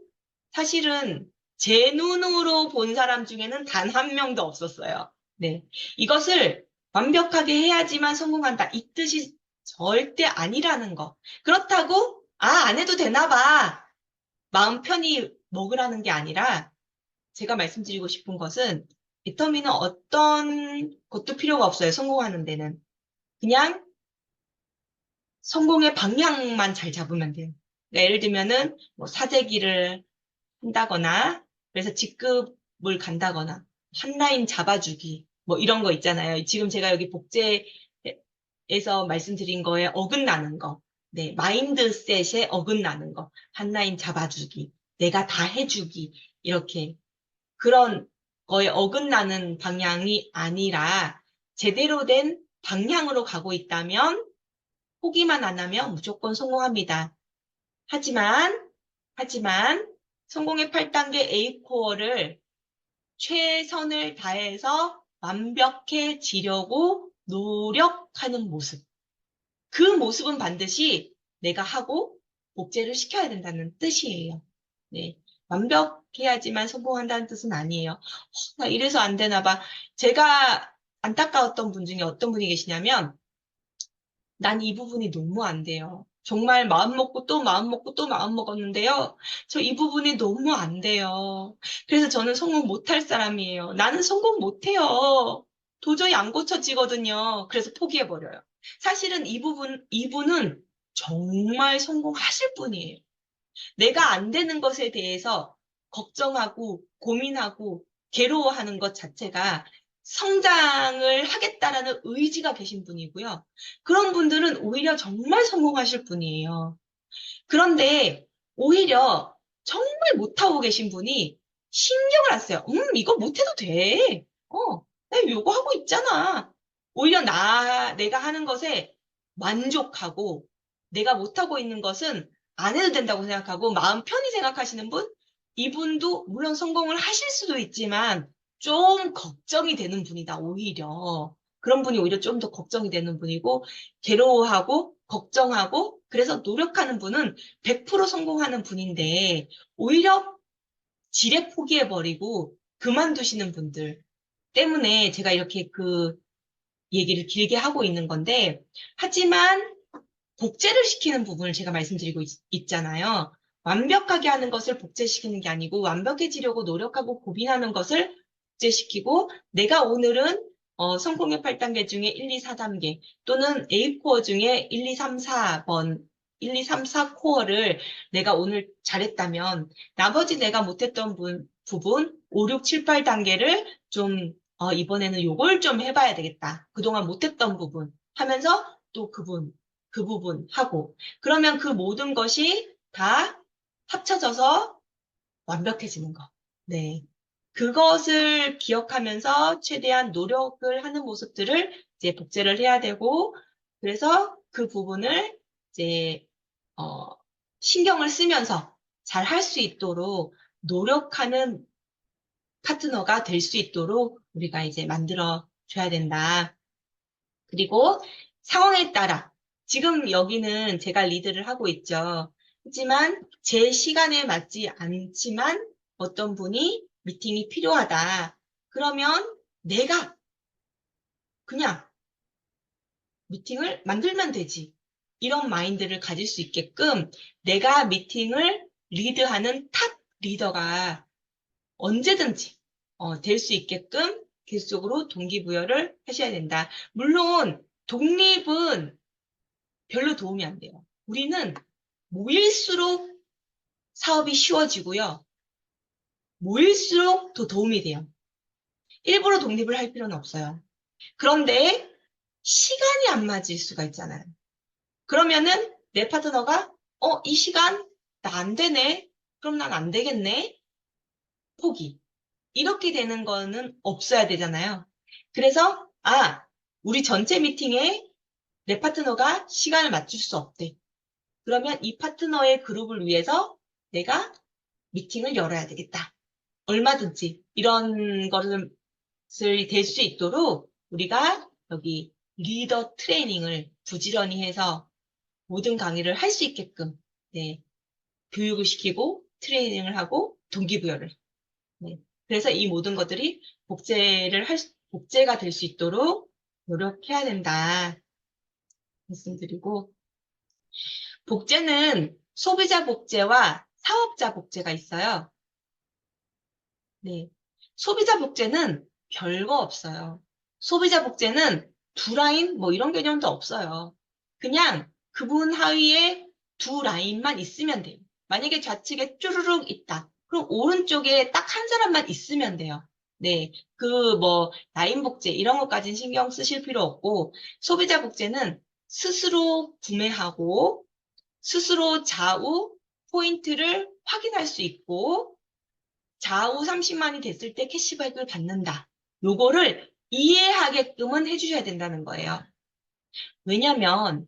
사실은 제 눈으로 본 사람 중에는 단 한 명도 없었어요. 네. 이것을 완벽하게 해야지만 성공한다. 이 뜻이 절대 아니라는 거. 그렇다고 안 해도 되나 봐. 마음 편히 먹으라는 게 아니라 제가 말씀드리고 싶은 것은 비타민은 어떤 것도 필요가 없어요. 성공하는 데는. 그냥 성공의 방향만 잘 잡으면 돼요. 그러니까 예를 들면은 뭐 사재기를 한다거나 그래서 직급을 간다거나 한 라인 잡아주기 뭐 이런 거 있잖아요. 지금 제가 여기 복제에서 말씀드린 거에 어긋나는 거. 네, 마인드셋에 어긋나는 거. 한 라인 잡아주기. 내가 다 해주기. 이렇게 그런 거에 어긋나는 방향이 아니라 제대로 된 방향으로 가고 있다면 포기만 안 하면 무조건 성공합니다. 하지만, 하지만 성공의 8단계 A코어를 최선을 다해서 완벽해지려고 노력하는 모습. 그 모습은 반드시 내가 하고 복제를 시켜야 된다는 뜻이에요. 네. 완벽해야지만 성공한다는 뜻은 아니에요. 나 이래서 안 되나 봐. 제가 안타까웠던 분 중에 어떤 분이 계시냐면, 난 이 부분이 너무 안 돼요. 정말 마음 먹고 또 마음 먹고 또 마음 먹었는데요. 저 이 부분이 너무 안 돼요. 그래서 저는 성공 못할 사람이에요. 나는 성공 못해요. 도저히 안 고쳐지거든요. 그래서 포기해버려요. 사실은 이분은 정말 성공하실 분이에요. 내가 안 되는 것에 대해서 걱정하고 고민하고 괴로워하는 것 자체가 성장을 하겠다라는 의지가 계신 분이고요. 그런 분들은 오히려 정말 성공하실 분이에요. 그런데 오히려 정말 못하고 계신 분이 신경을 안 써요. 이거 못해도 돼. 나 이거 하고 있잖아. 오히려 내가 하는 것에 만족하고 내가 못하고 있는 것은 안 해도 된다고 생각하고 마음 편히 생각하시는 분, 이분도 물론 성공을 하실 수도 있지만 좀 걱정이 되는 분이다, 오히려. 그런 분이 오히려 좀 더 걱정이 되는 분이고, 괴로워하고, 걱정하고, 그래서 노력하는 분은 100% 성공하는 분인데, 오히려 지레 포기해버리고, 그만두시는 분들 때문에 제가 이렇게 그 얘기를 길게 하고 있는 건데, 하지만 복제를 시키는 부분을 제가 말씀드리고 있잖아요. 완벽하게 하는 것을 복제시키는 게 아니고 완벽해지려고 노력하고 고민하는 것을 복제시키고 내가 오늘은 성공의 8단계 중에 1, 2, 4단계 또는 A코어 중에 1, 2, 3, 4번 1, 2, 3, 4 코어를 내가 오늘 잘했다면 나머지 내가 못했던 부분 5, 6, 7, 8단계를 좀 이번에는 요걸 좀 해봐야 되겠다. 그동안 못했던 부분 하면서 또 그 부분 하고, 그러면 그 모든 것이 다 합쳐져서 완벽해지는 거. 네. 그것을 기억하면서 최대한 노력을 하는 모습들을 이제 복제를 해야 되고, 그래서 그 부분을 이제, 어, 신경을 쓰면서 잘 할 수 있도록 노력하는 파트너가 될 수 있도록 우리가 이제 만들어 줘야 된다. 그리고 상황에 따라 지금 여기는 제가 리드를 하고 있죠. 하지만 제 시간에 맞지 않지만 어떤 분이 미팅이 필요하다. 그러면 내가 그냥 미팅을 만들면 되지. 이런 마인드를 가질 수 있게끔 내가 미팅을 리드하는 탑 리더가 언제든지 될 수 있게끔 계속적으로 동기부여를 하셔야 된다. 물론 독립은 별로 도움이 안 돼요. 우리는 모일수록 사업이 쉬워지고요. 모일수록 더 도움이 돼요. 일부러 독립을 할 필요는 없어요. 그런데 시간이 안 맞을 수가 있잖아요. 그러면은 내 파트너가 이 시간 나 안 되네. 그럼 난 안 되겠네. 포기. 이렇게 되는 거는 없어야 되잖아요. 그래서 우리 전체 미팅에 내 파트너가 시간을 맞출 수 없대. 그러면 이 파트너의 그룹을 위해서 내가 미팅을 열어야 되겠다. 얼마든지 이런 것을 될 수 있도록 우리가 여기 리더 트레이닝을 부지런히 해서 모든 강의를 할 수 있게끔 네, 교육을 시키고 트레이닝을 하고 동기부여를. 네. 그래서 이 모든 것들이 복제가 될 수 있도록 노력해야 된다. 말씀드리고 복제는 소비자 복제와 사업자 복제가 있어요. 네. 소비자 복제는 별거 없어요. 소비자 복제는 두 라인 뭐 이런 개념도 없어요. 그냥 그분 하위에 두 라인만 있으면 돼요. 만약에 좌측에 쭈루룩 있다. 그럼 오른쪽에 딱 한 사람만 있으면 돼요. 네. 그 뭐 라인 복제 이런 것까지는 신경 쓰실 필요 없고 소비자 복제는 스스로 구매하고 스스로 좌우 포인트를 확인할 수 있고 좌우 30만이 됐을 때 캐시백을 받는다. 요거를 이해하게끔은 해주셔야 된다는 거예요. 왜냐면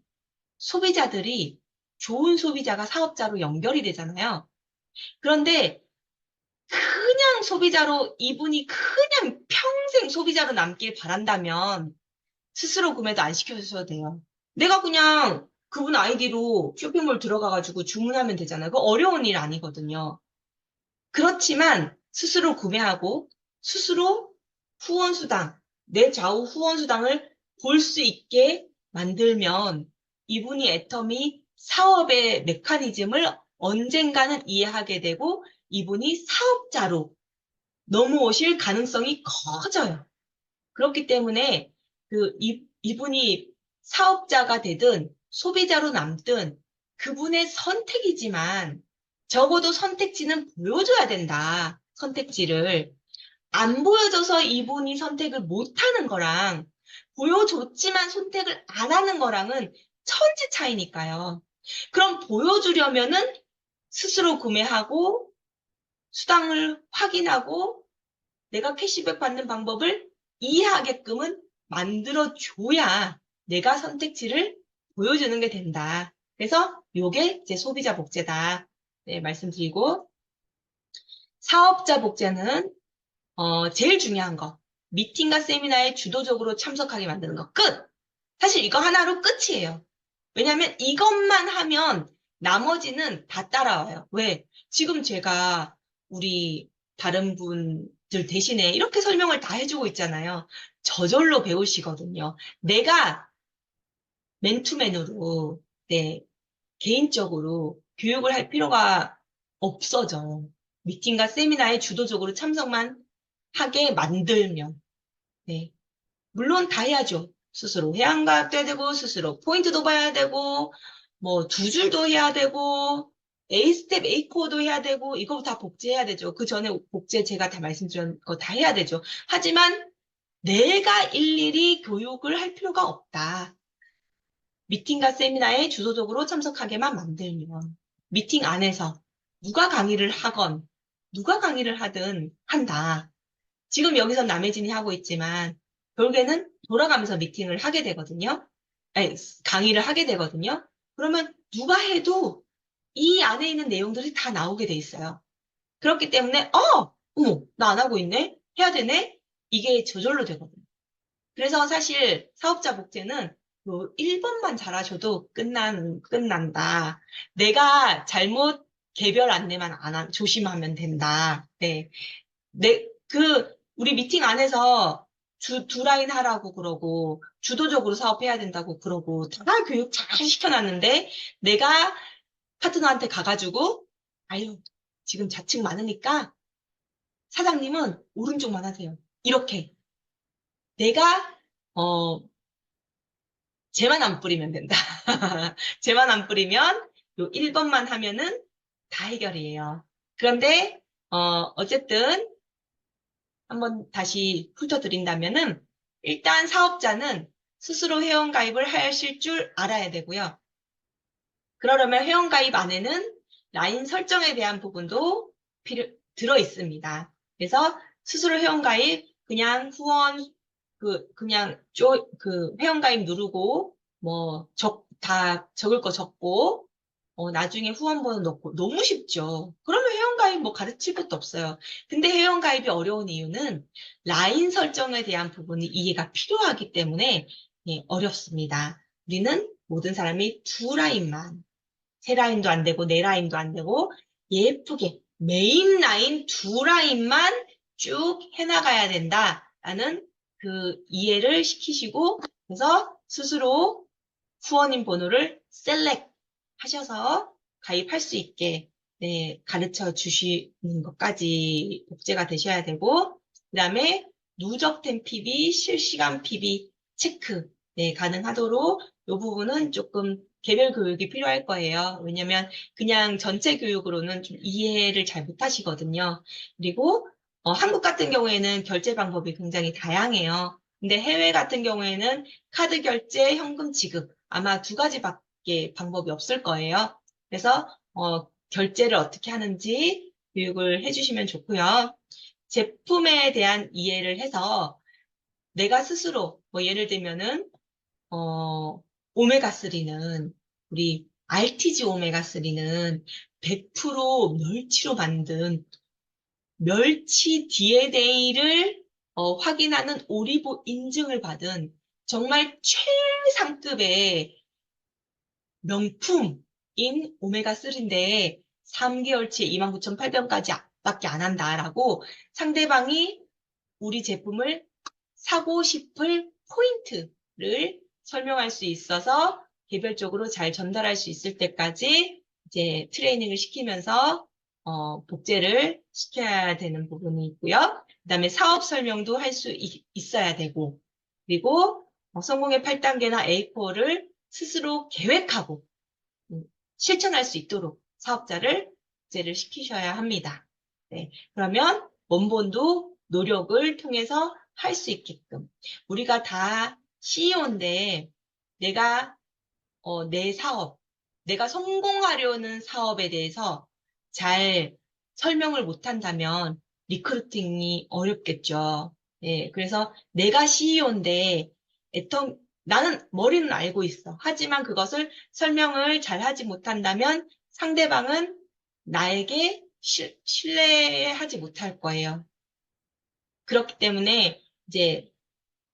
소비자들이 좋은 소비자가 사업자로 연결이 되잖아요. 그런데 그냥 소비자로 이분이 그냥 평생 소비자로 남길 바란다면 스스로 구매도 안 시켜주셔도 돼요. 내가 그냥 그분 아이디로 쇼핑몰 들어가가지고 주문하면 되잖아요. 그거 어려운 일 아니거든요. 그렇지만 스스로 구매하고 스스로 후원수당, 내 좌우 후원수당을 볼 수 있게 만들면 이분이 애터미 사업의 메커니즘을 언젠가는 이해하게 되고 이분이 사업자로 넘어오실 가능성이 커져요. 그렇기 때문에 이분이 사업자가 되든 소비자로 남든 그분의 선택이지만 적어도 선택지는 보여줘야 된다. 선택지를. 안 보여줘서 이분이 선택을 못하는 거랑 보여줬지만 선택을 안 하는 거랑은 천지 차이니까요. 그럼 보여주려면은 스스로 구매하고 수당을 확인하고 내가 캐시백 받는 방법을 이해하게끔은 만들어줘야 내가 선택지를 보여주는 게 된다. 그래서 요게 제 소비자 복제다. 네, 말씀드리고 사업자 복제는 제일 중요한 거. 미팅과 세미나에 주도적으로 참석하게 만드는 거. 끝! 사실 이거 하나로 끝이에요. 왜냐면 이것만 하면 나머지는 다 따라와요. 왜? 지금 제가 우리 다른 분들 대신에 이렇게 설명을 다 해주고 있잖아요. 저절로 배우시거든요. 내가 맨투맨으로, 네, 개인적으로 교육을 할 필요가 없어져. 미팅과 세미나에 주도적으로 참석만 하게 만들면. 네. 물론 다 해야죠. 스스로 회원가입도 해야 되고, 스스로 포인트도 봐야 되고, 뭐, 두 줄도 해야 되고, A스텝, A코어도 해야 되고, 이거 다 복제해야 되죠. 그 전에 복제 제가 다 말씀드린 거 다 해야 되죠. 하지만 내가 일일이 교육을 할 필요가 없다. 미팅과 세미나에 주도적으로 참석하게만 만들면, 미팅 안에서 누가 강의를 하건, 누가 강의를 하든 한다. 지금 여기서 남혜진이 하고 있지만 결국에는 돌아가면서 미팅을 하게 되거든요. 아니, 강의를 하게 되거든요. 그러면 누가 해도 이 안에 있는 내용들이 다 나오게 돼 있어요. 그렇기 때문에 어머, 나 안 하고 있네? 해야 되네? 이게 저절로 되거든요. 그래서 사실 사업자 복제는 뭐 1번만 잘하셔도 끝난다. 내가 잘못 개별 안내만 조심하면 된다. 네. 우리 미팅 안에서 두 라인 하라고 그러고, 주도적으로 사업해야 된다고 그러고, 다 교육 잘 시켜놨는데, 내가 파트너한테 가가지고, 아유, 지금 좌측 많으니까, 사장님은 오른쪽만 하세요. 이렇게. 내가, 어, 쟤만 안 뿌리면 된다. 쟤만 안 뿌리면, 요 1번만 하면은 다 해결이에요. 그런데, 어쨌든, 한번 다시 훑어드린다면은, 일단 사업자는 스스로 회원가입을 하실 줄 알아야 되고요. 그러려면 회원가입 안에는 라인 설정에 대한 부분도 들어 있습니다. 그래서 스스로 회원가입, 그냥 후원, 회원가입 누르고, 다 적을 거 적고, 나중에 후원번호 넣고 너무 쉽죠. 그러면 회원가입 뭐 가르칠 것도 없어요. 근데 회원가입이 어려운 이유는 라인 설정에 대한 부분이 이해가 필요하기 때문에 예, 어렵습니다. 우리는 모든 사람이 두 라인만, 세 라인도 안 되고 네 라인도 안 되고 예쁘게 메인 라인 두 라인만 쭉 해나가야 된다라는 그 이해를 시키시고 그래서 스스로 후원인 번호를 셀렉 하셔서 가입할 수 있게 네, 가르쳐 주시는 것까지 복제가 되셔야 되고 그다음에 누적된 PB, 실시간 PB 체크 네, 가능하도록 이 부분은 조금 개별 교육이 필요할 거예요. 왜냐면 그냥 전체 교육으로는 좀 이해를 잘 못하시거든요. 그리고 한국 같은 경우에는 결제 방법이 굉장히 다양해요. 근데 해외 같은 경우에는 카드 결제, 현금 지급 아마 두 가지밖에 방법이 없을 거예요. 그래서 결제를 어떻게 하는지 교육을 해주시면 좋고요. 제품에 대한 이해를 해서 내가 스스로 뭐 예를 들면은 오메가3는 우리 RTG 오메가3는 100% 멸치로 만든 멸치 DNA를 확인하는 오리보 인증을 받은 정말 최상급의 명품인 오메가3인데 3개월치에 29,800원까지 밖에 안 한다라고 상대방이 우리 제품을 사고 싶을 포인트를 설명할 수 있어서 개별적으로 잘 전달할 수 있을 때까지 이제 트레이닝을 시키면서 복제를 시켜야 되는 부분이 있고요. 그다음에 사업 설명도 할 수 있어야 되고 그리고 성공의 8단계나 A4를 스스로 계획하고 실천할 수 있도록 사업자를 복제를 시키셔야 합니다. 네, 그러면 원본도 노력을 통해서 할 수 있게끔 우리가 다 CEO인데 내가 내 사업, 내가 성공하려는 사업에 대해서 잘 설명을 못한다면 리크루팅이 어렵겠죠. 네, 그래서 내가 CEO인데 나는 머리는 알고 있어. 하지만 그것을 설명을 잘 하지 못한다면 상대방은 나에게 신뢰하지 못할 거예요. 그렇기 때문에 이제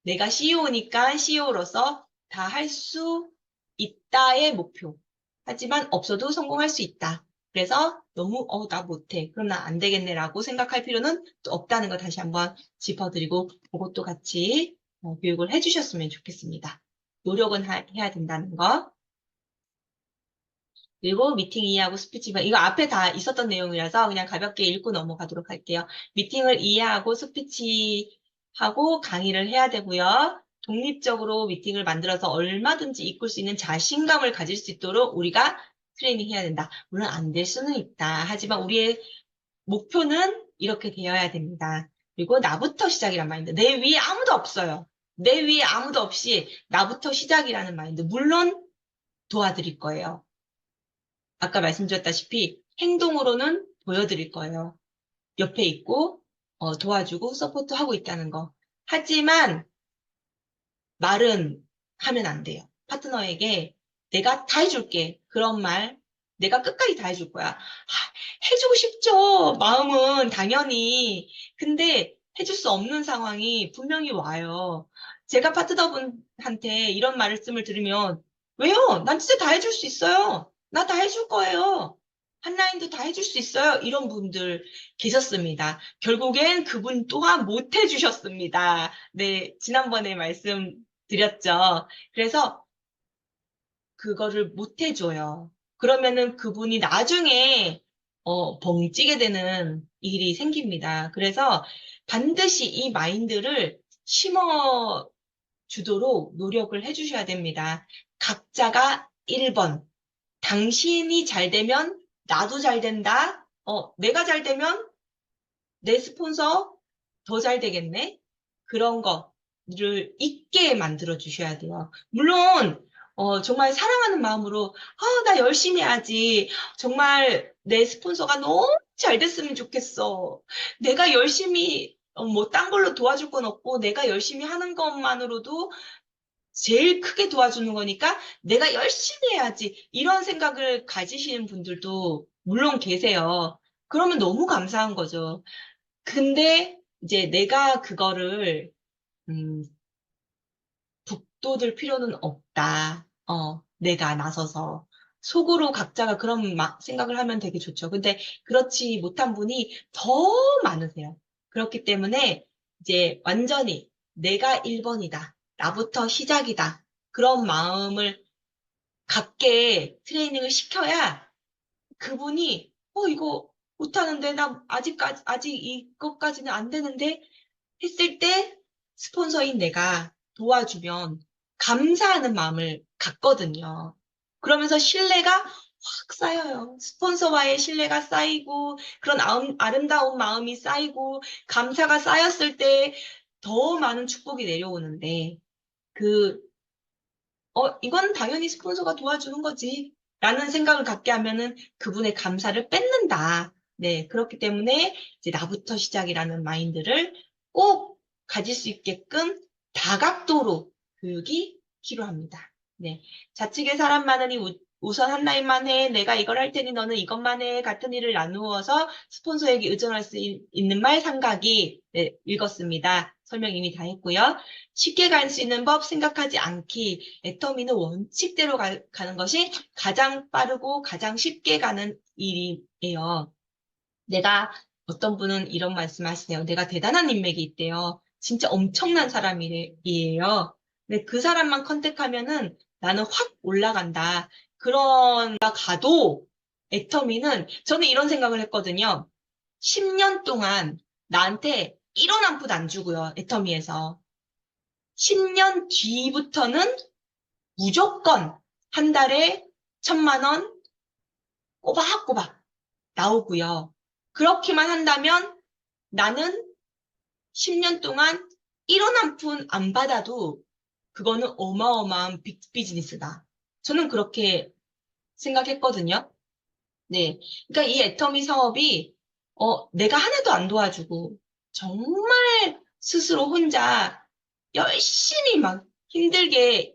내가 CEO니까 CEO로서 다 할 수 있다의 목표. 하지만 없어도 성공할 수 있다. 그래서 너무 나 못해. 그럼 나 안 되겠네라고 생각할 필요는 또 없다는 거 다시 한번 짚어드리고 그것도 같이 교육을 해주셨으면 좋겠습니다. 노력은 해야 된다는 거. 그리고 미팅 이해하고 스피치, 이거 앞에 다 있었던 내용이라서 그냥 가볍게 읽고 넘어가도록 할게요. 미팅을 이해하고 스피치하고 강의를 해야 되고요. 독립적으로 미팅을 만들어서 얼마든지 이끌 수 있는 자신감을 가질 수 있도록 우리가 트레이닝 해야 된다. 물론 안 될 수는 있다. 하지만 우리의 목표는 이렇게 되어야 됩니다. 그리고 나부터 시작이란 마인드. 내 위에 아무도 없어요. 내 위에 아무도 없이 나부터 시작이라는 마인드. 물론 도와드릴 거예요. 아까 말씀드렸다시피 행동으로는 보여드릴 거예요. 옆에 있고 도와주고 서포트하고 있다는 거. 하지만 말은 하면 안 돼요. 파트너에게 내가 다 해줄게. 그런 말 내가 끝까지 다 해줄 거야. 해주고 싶죠. 마음은 당연히. 근데 해줄 수 없는 상황이 분명히 와요. 제가 파트너분한테 이런 말씀을 들으면 왜요? 난 진짜 다 해줄 수 있어요. 나 다 해줄 거예요. 한라인도 다 해줄 수 있어요. 이런 분들 계셨습니다. 결국엔 그분 또한 못 해주셨습니다. 네, 지난번에 말씀드렸죠. 그래서 그거를 못 해줘요. 그러면은 그분이 나중에 벙찌게 되는 일이 생깁니다. 그래서 반드시 이 마인드를 심어 주도록 노력을 해주셔야 됩니다. 각자가 1번. 당신이 잘 되면 나도 잘 된다. 내가 잘 되면 내 스폰서 더 잘 되겠네? 그런 거를 있게 만들어 주셔야 돼요. 물론, 정말 사랑하는 마음으로, 나 열심히 해야지. 정말 내 스폰서가 너무 잘 됐으면 좋겠어. 내가 열심히, 딴 걸로 도와줄 건 없고, 내가 열심히 하는 것만으로도 제일 크게 도와주는 거니까 내가 열심히 해야지. 이런 생각을 가지시는 분들도 물론 계세요. 그러면 너무 감사한 거죠. 근데 이제 내가 그거를 음, 북돋을 필요는 없다. 내가 나서서 속으로 각자가 그런 생각을 하면 되게 좋죠. 근데 그렇지 못한 분이 더 많으세요. 그렇기 때문에 이제 완전히 내가 1번이다. 나부터 시작이다. 그런 마음을 갖게 트레이닝을 시켜야 그분이 이거 못하는데 나 아직 이것까지는 안 되는데 했을 때 스폰서인 내가 도와주면 감사하는 마음을 갖거든요. 그러면서 신뢰가 확 쌓여요. 스폰서와의 신뢰가 쌓이고 그런 아름다운 마음이 쌓이고 감사가 쌓였을 때 더 많은 축복이 내려오는데 그 이건 당연히 스폰서가 도와주는 거지. 라는 생각을 갖게 하면은 그분의 감사를 뺏는다. 네, 그렇기 때문에 이제 나부터 시작이라는 마인드를 꼭 가질 수 있게끔 다각도로 교육이 필요합니다. 네. 좌측에 사람 많으니 우선 한 라인만 해. 내가 이걸 할 테니 너는 이것만 해. 같은 일을 나누어서 스폰서에게 의존할 수 있는 말 삼각이 네, 읽었습니다. 설명 이미 다 했고요. 쉽게 갈 수 있는 법 생각하지 않기. 애터미는 원칙대로 가는 것이 가장 빠르고 가장 쉽게 가는 일이에요. 어떤 분은 이런 말씀 하시네요. 내가 대단한 인맥이 있대요. 진짜 엄청난 사람이에요. 근데 그 사람만 컨택하면은 나는 확 올라간다. 그런 가도 애터미는 저는 이런 생각을 했거든요. 10년 동안 나한테 1원 한 푼 안 주고요. 애터미에서. 10년 뒤부터는 무조건 한 달에 1,000만 원 꼬박꼬박 나오고요. 그렇게만 한다면 나는 10년 동안 1원 한 푼 안 받아도 그거는 어마어마한 빅비즈니스다. 저는 그렇게 생각했거든요. 네. 그러니까 이 애터미 사업이 내가 하나도 안 도와주고 정말 스스로 혼자 열심히 막 힘들게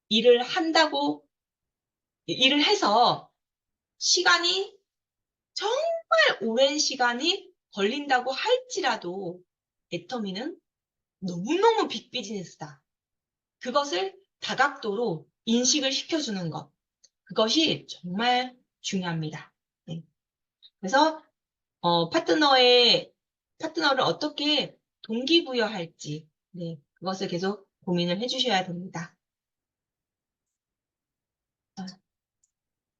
일을 해서 시간이 정말 오랜 시간이 걸린다고 할지라도 애터미는 너무너무 빅 비즈니스다. 그것을 다각도로 인식을 시켜주는 것. 그것이 정말 중요합니다. 네. 그래서 파트너를 어떻게 동기부여할지, 네, 그것을 계속 고민을 해주셔야 됩니다.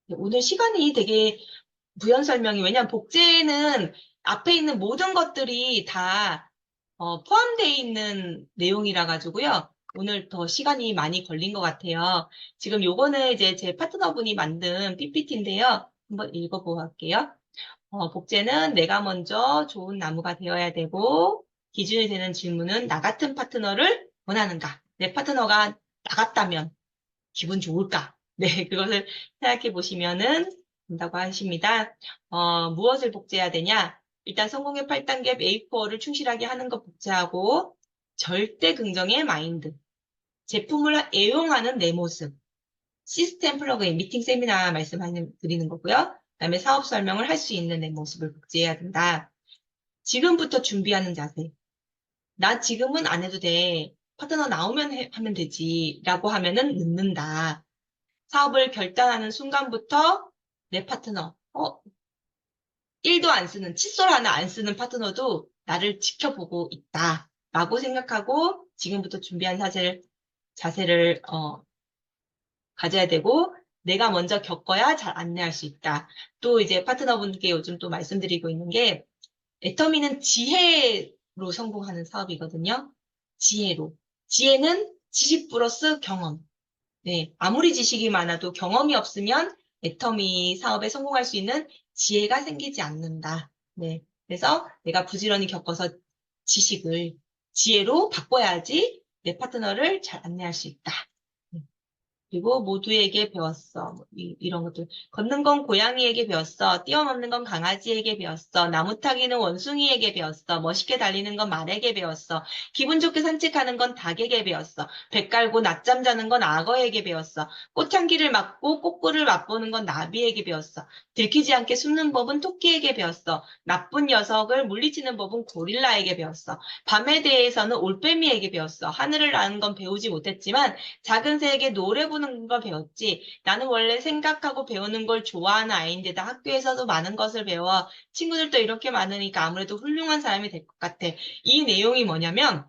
네, 오늘 시간이 되게 부연 설명이, 왜냐하면 복제는 앞에 있는 모든 것들이 다 포함되어 있는 내용이라 가지고요. 오늘 더 시간이 많이 걸린 것 같아요. 지금 요거는 이제 제 파트너분이 만든 PPT인데요. 한번 읽어보고 할게요. 복제는 내가 먼저 좋은 나무가 되어야 되고, 기준이 되는 질문은 나 같은 파트너를 원하는가? 내 파트너가 나 같다면 기분 좋을까? 네, 그것을 생각해 보시면은 된다고 하십니다. 무엇을 복제해야 되냐? 일단 성공의 8단계 A4를 충실하게 하는 것 복제하고, 절대 긍정의 마인드, 제품을 애용하는 내 모습, 시스템 플러그인, 미팅 세미나 드리는 거고요. 그다음에 사업 설명을 할 수 있는 내 모습을 복제해야 된다. 지금부터 준비하는 자세. 나 지금은 안 해도 돼. 파트너 나오면 하면 되지. 라고 하면은 늦는다. 사업을 결단하는 순간부터 내 파트너, 1도 안 쓰는, 칫솔 하나 안 쓰는 파트너도 나를 지켜보고 있다. 라고 생각하고 지금부터 준비한 자세를, 가져야 되고, 내가 먼저 겪어야 잘 안내할 수 있다. 또 이제 파트너분께 요즘 또 말씀드리고 있는 게, 애터미는 지혜로 성공하는 사업이거든요. 지혜로. 지혜는 지식 플러스 경험. 네, 아무리 지식이 많아도 경험이 없으면 애터미 사업에 성공할 수 있는 지혜가 생기지 않는다. 네, 그래서 내가 부지런히 겪어서 지혜로 바꿔야지 내 파트너를 잘 안내할 수 있다. 네. 그리고 모두에게 배웠어. 이런 것들. 걷는 건 고양이에게 배웠어. 뛰어넘는 건 강아지에게 배웠어. 나무 타기는 원숭이에게 배웠어. 멋있게 달리는 건 말에게 배웠어. 기분 좋게 산책하는 건 닭에게 배웠어. 배 깔고 낮잠 자는 건 악어에게 배웠어. 꽃향기를 맡고 꽃꿀을 맛보는 건 나비에게 배웠어. 들키지 않게 숨는 법은 토끼에게 배웠어. 나쁜 녀석을 물리치는 법은 고릴라에게 배웠어. 밤에 대해서는 올빼미에게 배웠어. 하늘을 나는 건 배우지 못했지만 작은 새에게 노래 부르는 걸 배웠지. 나는 원래 생각하고 배우는 걸 좋아하는 아이인데다 학교에서도 많은 것을 배워. 친구들도 이렇게 많으니까 아무래도 훌륭한 사람이 될 것 같아. 이 내용이 뭐냐면,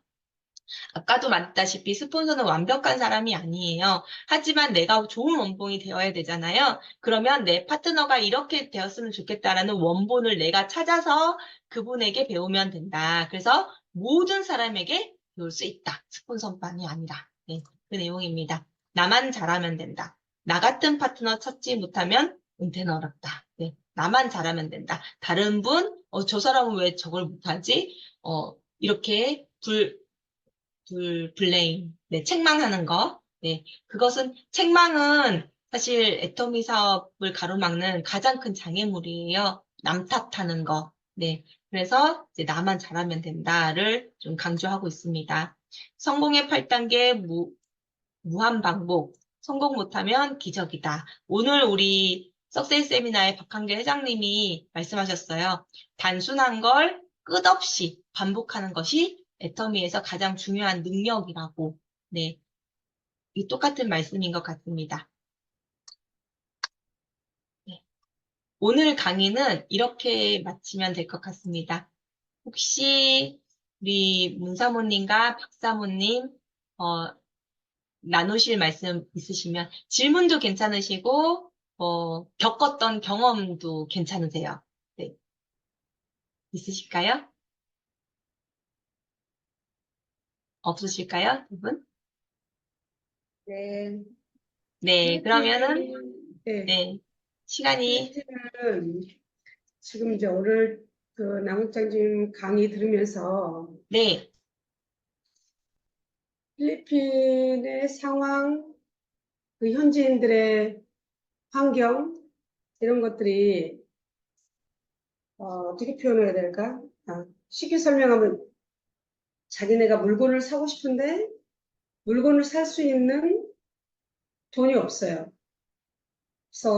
아까도 말했다시피 스폰서는 완벽한 사람이 아니에요. 하지만 내가 좋은 원본이 되어야 되잖아요. 그러면 내 파트너가 이렇게 되었으면 좋겠다라는 원본을 내가 찾아서 그분에게 배우면 된다. 그래서 모든 사람에게 배울 수 있다. 스폰서만이 아니라. 네, 그 내용입니다. 나만 잘하면 된다. 나 같은 파트너 찾지 못하면 은퇴는 어렵다. 네, 나만 잘하면 된다. 다른 분, 저 사람은 왜 저걸 못하지? 이렇게 블레임, 네, 책망하는 거. 네, 책망은 사실 애터미 사업을 가로막는 가장 큰 장애물이에요. 남 탓하는 거. 네, 그래서 이제 나만 잘하면 된다를 좀 강조하고 있습니다. 성공의 8단계 무한 반복. 성공 못하면 기적이다. 오늘 우리 석세이 세미나의 박한길 회장님이 말씀하셨어요. 단순한 걸 끝없이 반복하는 것이 애터미에서 가장 중요한 능력이라고. 네, 이 똑같은 말씀인 것 같습니다. 네. 오늘 강의는 이렇게 마치면 될 것 같습니다. 혹시 우리 문사모님과 박사모님 나누실 말씀 있으시면 질문도 괜찮으시고 겪었던 경험도 괜찮으세요? 네, 있으실까요? 없으실까요, 두 분? 네, 네, 그러면은 네, 네, 시간이 필리핀은 지금 이제 오늘 그 남국장님 강의 들으면서 네, 필리핀의 상황, 그 현지인들의 환경 이런 것들이 어떻게 표현해야 될까? 쉽게 설명하면 자기네가 물건을 사고 싶은데 물건을 살 수 있는 돈이 없어요. 그래서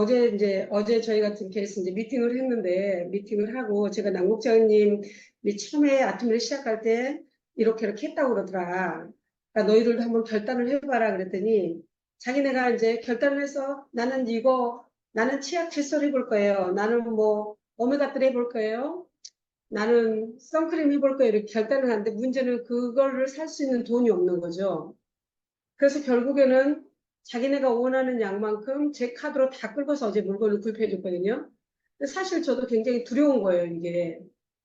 어제 저희 같은 케이스 이제 미팅을 하고 제가 남국장님 처음에 아침에 시작할 때 이렇게 이렇게 했다고 그러더라. 그러니까 너희들도 한번 결단을 해봐라 그랬더니 자기네가 이제 결단을 해서 나는 치약 칫솔 해볼 거예요. 나는 뭐 오메가3 해볼 거예요. 나는 선크림 해볼 거예요. 이렇게 결단을 하는데 문제는 그거를 살 수 있는 돈이 없는 거죠. 그래서 결국에는 자기네가 원하는 양만큼 제 카드로 다 긁어서 어제 물건을 구입해 줬거든요. 근데 사실 저도 굉장히 두려운 거예요, 이게.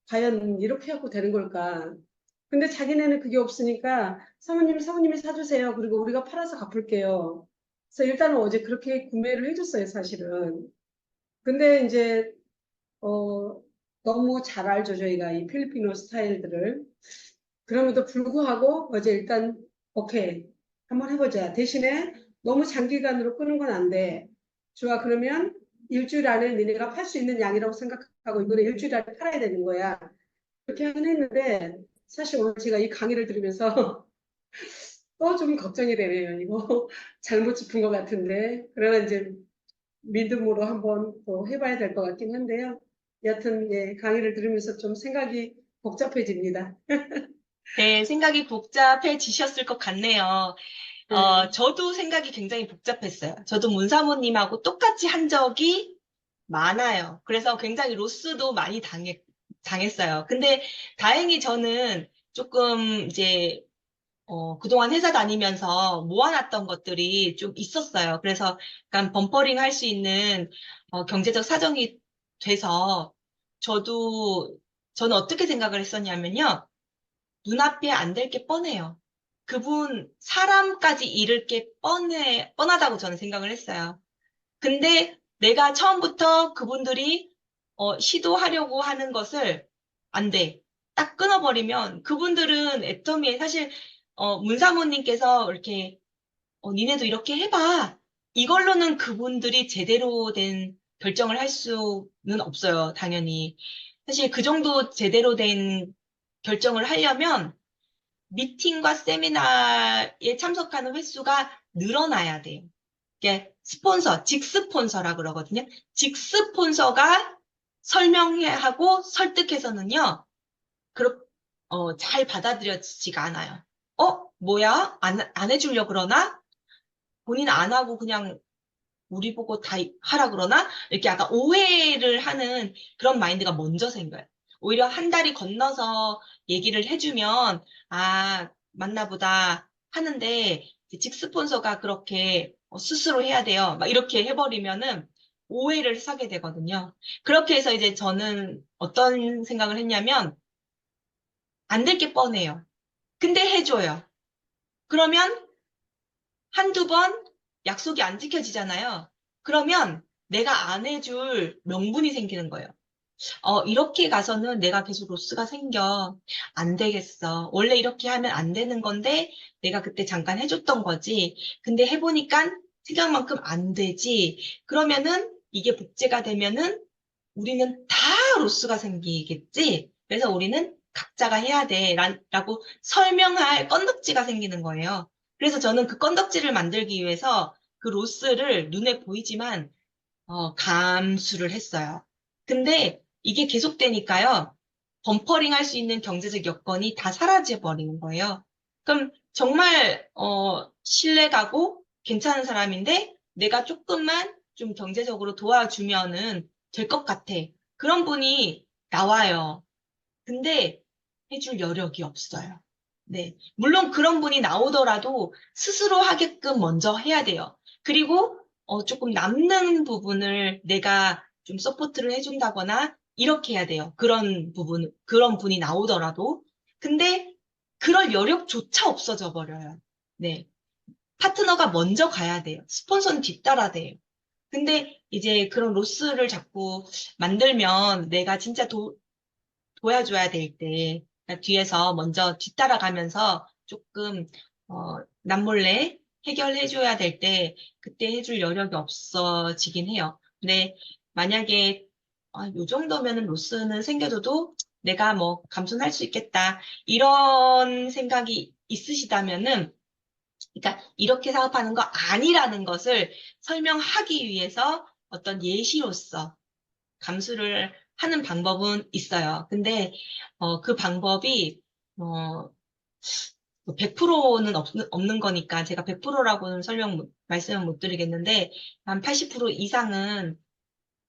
과연 이렇게 하고 되는 걸까? 근데 자기네는 그게 없으니까 사모님이 사주세요. 그리고 우리가 팔아서 갚을게요. 그래서 일단은 어제 그렇게 구매를 해줬어요, 사실은. 근데 이제, 어, 너무 잘 알죠, 저희가 이 필리핀어 스타일들을. 그럼에도 불구하고 어제 일단 오케이 한번 해보자. 대신에 너무 장기간으로 끄는 건 안 돼. 좋아 그러면 일주일 안에 니네가 팔 수 있는 양이라고 생각하고 이거는 일주일 안에 팔아야 되는 거야. 그렇게 하긴 했는데 사실 오늘 제가 이 강의를 들으면서 또 좀 걱정이 되네요. 이거 잘못 짚은 것 같은데 그러나 이제 믿음으로 한번 또 해봐야 될 것 같긴 한데요. 여튼 예, 강의를 들으면서 좀 생각이 복잡해집니다. 네, 생각이 복잡해지셨을 것 같네요. 네. 저도 생각이 굉장히 복잡했어요. 저도 문사모님하고 똑같이 한 적이 많아요. 그래서 굉장히 로스도 많이 당했어요. 근데 다행히 저는 조금 이제, 그동안 회사 다니면서 모아놨던 것들이 좀 있었어요. 그래서 약간 범퍼링 할 수 있는, 경제적 사정이 돼서 저는 어떻게 생각을 했었냐면요. 눈앞에 안 될 게 뻔해요. 사람까지 잃을 게 뻔하다고 저는 생각을 했어요. 근데 내가 처음부터 그분들이 시도하려고 하는 것을 안 돼. 딱 끊어버리면 그분들은 애터미에 사실 문사모님께서 이렇게 니네도 이렇게 해봐. 이걸로는 그분들이 제대로 된 결정을 할 수는 없어요. 당연히. 사실 그 정도 제대로 된 결정을 하려면 미팅과 세미나에 참석하는 횟수가 늘어나야 돼요. 이게 직스폰서라 그러거든요. 직스폰서가 설명하고 설득해서는요, 잘 받아들여지지가 않아요. 뭐야? 안 해주려 그러나? 본인 안 하고 그냥 우리 보고 다 하라 그러나? 이렇게 약간 오해를 하는 그런 마인드가 먼저 생겨요. 오히려 한 달이 건너서 얘기를 해주면, 아, 맞나 보다 하는데, 이제 직스폰서가 그렇게 스스로 해야 돼요. 막 이렇게 해버리면은 오해를 사게 되거든요. 그렇게 해서 이제 저는 어떤 생각을 했냐면, 안 될 게 뻔해요. 근데 해줘요. 그러면 한두 번 약속이 안 지켜지잖아요. 그러면 내가 안 해줄 명분이 생기는 거예요. 이렇게 가서는 내가 계속 로스가 생겨. 안 되겠어. 원래 이렇게 하면 안 되는 건데 내가 그때 잠깐 해줬던 거지. 근데 해보니까 생각만큼 안 되지. 그러면은 이게 복제가 되면은 우리는 다 로스가 생기겠지. 그래서 우리는 각자가 해야 돼. 라고 설명할 건덕지가 생기는 거예요. 그래서 저는 그 건덕지를 만들기 위해서 그 로스를 눈에 보이지만 감수를 했어요. 근데 이게 계속되니까요. 범퍼링 할 수 있는 경제적 여건이 다 사라져 버리는 거예요. 그럼 정말 신뢰 가고 괜찮은 사람인데 내가 조금만 좀 경제적으로 도와주면은 될 것 같아. 그런 분이 나와요. 근데 해줄 여력이 없어요. 네. 물론 그런 분이 나오더라도 스스로 하게끔 먼저 해야 돼요. 그리고 조금 남는 부분을 내가 좀 서포트를 해준다거나 이렇게 해야 돼요. 그런 분이 나오더라도. 근데 그럴 여력조차 없어져 버려요. 네. 파트너가 먼저 가야 돼요. 스폰서는 뒤따라 돼요. 근데 이제 그런 로스를 자꾸 만들면 내가 진짜 도와줘야 될 때, 그러니까 뒤에서 먼저 뒤따라가면서 조금, 남몰래 해결해줘야 될 때, 그때 해줄 여력이 없어지긴 해요. 근데 만약에, 요 정도면은 로스는 생겨도 내가 뭐 감순할 수 있겠다. 이런 생각이 있으시다면은, 그러니까 이렇게 사업하는 거 아니라는 것을 설명하기 위해서 어떤 예시로서 감수를 하는 방법은 있어요. 근데 그 방법이 어, 100%는 없는 거니까 제가 100%라고는 말씀은 못 드리겠는데, 한 80% 이상은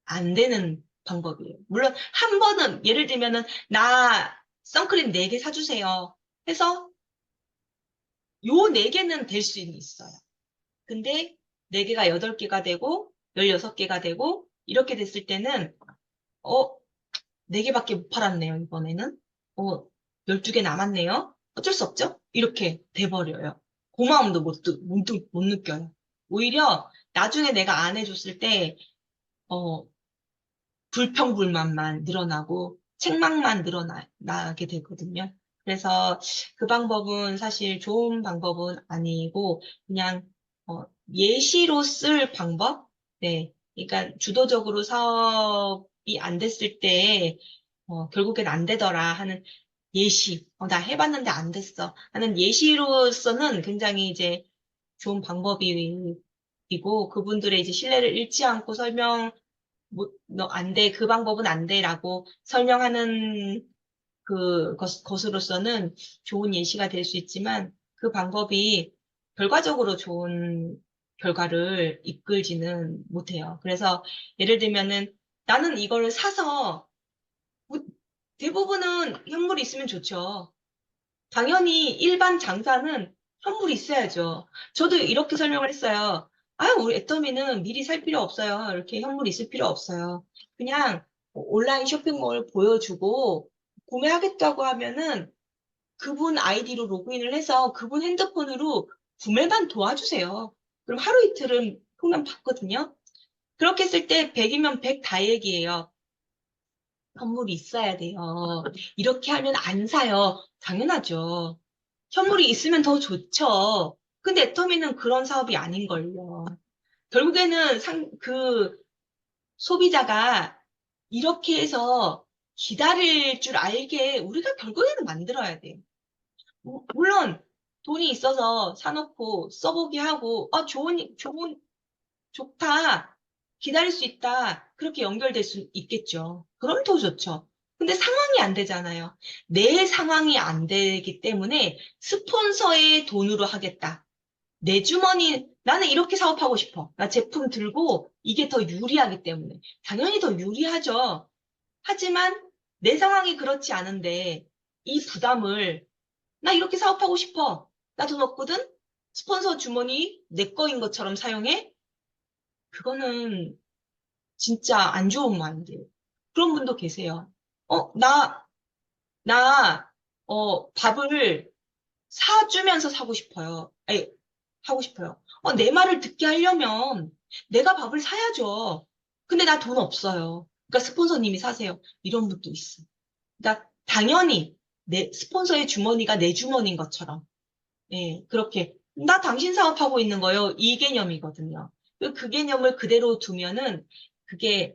안 되는 방법이에요. 물론, 한 번은, 예를 들면은, 나 선크림 4개 사주세요. 해서, 요 4개는 될 수는 있어요. 근데, 4개가 8개가 되고, 16개가 되고, 이렇게 됐을 때는, 어, 4개밖에 못 팔았네요, 이번에는. 12개 남았네요. 어쩔 수 없죠? 이렇게 돼버려요. 고마움도 못 느껴요. 오히려 나중에 내가 안 해줬을 때, 어, 불평불만만 늘어나고 책망만 늘어나게 되거든요. 그래서 그 방법은 사실 좋은 방법은 아니고, 그냥, 예시로 쓸 방법? 네. 그러니까 주도적으로 사업이 안 됐을 때, 결국엔 안 되더라 하는 예시, 나 해봤는데 안 됐어 하는 예시로서는 굉장히 이제 좋은 방법이고, 그분들의 이제 신뢰를 잃지 않고 너 안 돼, 그 방법은 안 돼라고 설명하는 것으로서는 좋은 예시가 될 수 있지만, 그 방법이 결과적으로 좋은 결과를 이끌지는 못해요. 그래서 예를 들면은 나는 이거를 사서 뭐 대부분은 현물이 있으면 좋죠. 당연히 일반 장사는 현물이 있어야죠. 저도 이렇게 설명을 했어요. 우리 애터미는 미리 살 필요 없어요. 이렇게 현물이 있을 필요 없어요. 그냥 온라인 쇼핑몰 보여주고 구매하겠다고 하면은 그분 아이디로 로그인을 해서 그분 핸드폰으로 구매만 도와주세요. 그럼 하루 이틀은 통장 받거든요. 그렇게 했을 때 100이면 100 다 얘기예요. 현물이 있어야 돼요. 이렇게 하면 안 사요. 당연하죠. 현물이 있으면 더 좋죠. 근데 애터미는 그런 사업이 아닌걸요. 결국에는 소비자가 이렇게 해서 기다릴 줄 알게 우리가 결국에는 만들어야 돼요. 물론 돈이 있어서 사놓고 써보게 하고, 좋다. 기다릴 수 있다. 그렇게 연결될 수 있겠죠. 그럼 더 좋죠. 근데 상황이 안 되잖아요. 내 상황이 안 되기 때문에 스폰서의 돈으로 하겠다. 내 주머니, 나는 이렇게 사업하고 싶어. 나 제품 들고 이게 더 유리하기 때문에. 당연히 더 유리하죠. 하지만 내 상황이 그렇지 않은데 이 부담을 나 이렇게 사업하고 싶어. 나 돈 없거든? 스폰서 주머니 내 거인 것처럼 사용해? 그거는 진짜 안 좋은 마인드예요. 그런 분도 계세요. 어, 나, 밥을 사주면서 사고 싶어요. 아니, 하고 싶어요. 내 말을 듣게 하려면 내가 밥을 사야죠. 근데 나 돈 없어요. 그러니까 스폰서님이 사세요. 이런 분도 있어. 그러니까 당연히 내 스폰서의 주머니가 내 주머니인 것처럼. 예, 그렇게. 나 당신 사업하고 있는 거요. 이 개념이거든요. 그 개념을 그대로 두면은 그게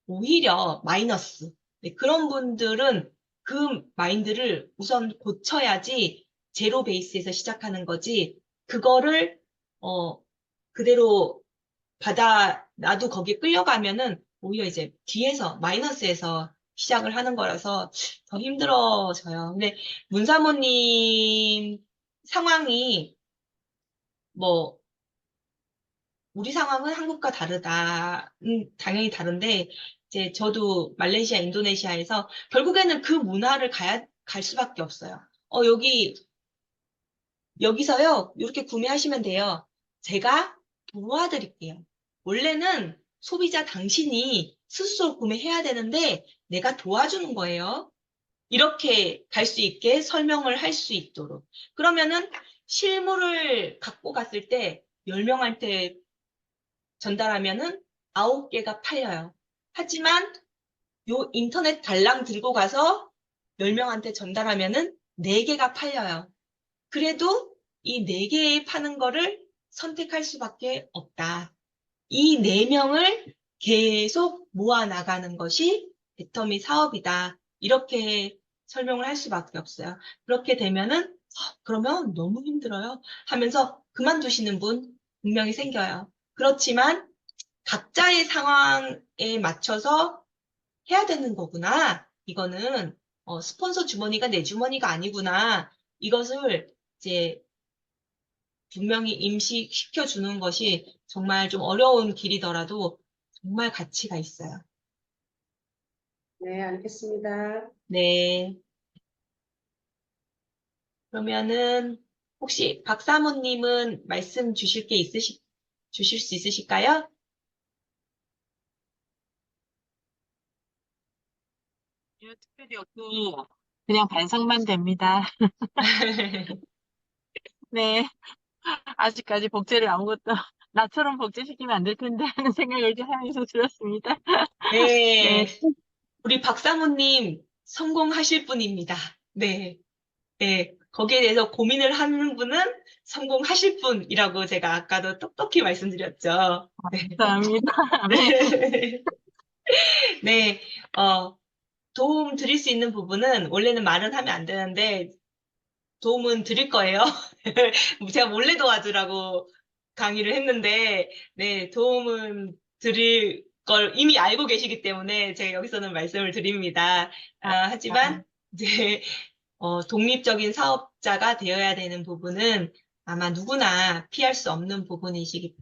오히려 마이너스. 네, 그런 분들은 그 마인드를 우선 고쳐야지 제로 베이스에서 시작하는 거지. 그거를, 어, 그대로 나도 거기에 끌려가면은 오히려 이제 뒤에서, 마이너스에서 시작을 하는 거라서 더 힘들어져요. 근데 문사모님 상황이 뭐, 우리 상황은 한국과 다르다. 당연히 다른데, 이제 저도 말레이시아, 인도네시아에서 결국에는 그 문화를 갈 수밖에 없어요. 여기서요, 이렇게 구매하시면 돼요. 제가 도와드릴게요. 원래는 소비자 당신이 스스로 구매해야 되는데, 내가 도와주는 거예요. 이렇게 갈 수 있게 설명을 할 수 있도록. 그러면은 실물을 갖고 갔을 때 10명한테 전달하면은 9개가 팔려요. 하지만 요 인터넷 달랑 들고 가서 10명한테 전달하면은 4개가 팔려요. 그래도 이 4개 파는 거를 선택할 수밖에 없다. 이 4명을 계속 모아 나가는 것이 애터미 사업이다. 이렇게 설명을 할 수밖에 없어요. 그렇게 되면은 그러면 너무 힘들어요 하면서 그만두시는 분 분명히 생겨요. 그렇지만 각자의 상황에 맞춰서 해야 되는 거구나. 이거는 스폰서 주머니가 내 주머니가 아니구나. 이것을 이제 분명히 임시시켜 주는 것이 정말 좀 어려운 길이더라도 정말 가치가 있어요. 네, 알겠습니다. 네. 그러면은 혹시 박사모님은 말씀 주실 수 있으실까요? 특별히 없고 그냥 반성만 됩니다. 네, 아직까지 복제를 아무것도 나처럼 복제시키면 안 될 텐데 하는 생각을 좀 하면서 들었습니다. 네, 네. 우리 박사모님 성공하실 분입니다. 네. 네. 거기에 대해서 고민을 하는 분은 성공하실 분이라고 제가 아까도 똑똑히 말씀드렸죠. 네. 감사합니다. 네, 네. 도움 드릴 수 있는 부분은 원래는 말은 하면 안 되는데 도움은 드릴 거예요. 제가 몰래 도와주라고 강의를 했는데, 네, 도움은 드릴 걸 이미 알고 계시기 때문에 제가 여기서는 말씀을 드립니다. 하지만 이제 독립적인 사업자가 되어야 되는 부분은 아마 누구나 피할 수 없는 부분이시라는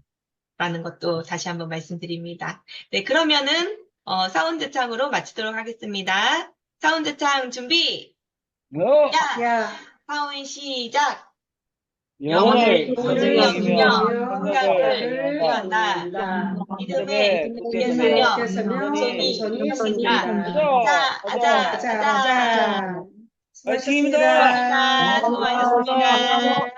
것도 다시 한번 말씀드립니다. 네, 그러면은 사운드 창으로 마치도록 하겠습니다. 사운드 창 준비! 뭐? 야! 야, 사운 시작! 영혼을 소중여기며 생각을 생각을 위한다. 위한다. 믿음에 믿음에 굳게 굳게 서며 서며 온전히 온전히 있습니다. 있습니다. 가자, 아자, 아자, 가자. 가자, 아자. 가자. 화이팅입니다. 수고하셨습니다. 수고하셨습니다. 수고 고맙습니다. 많으셨습니다.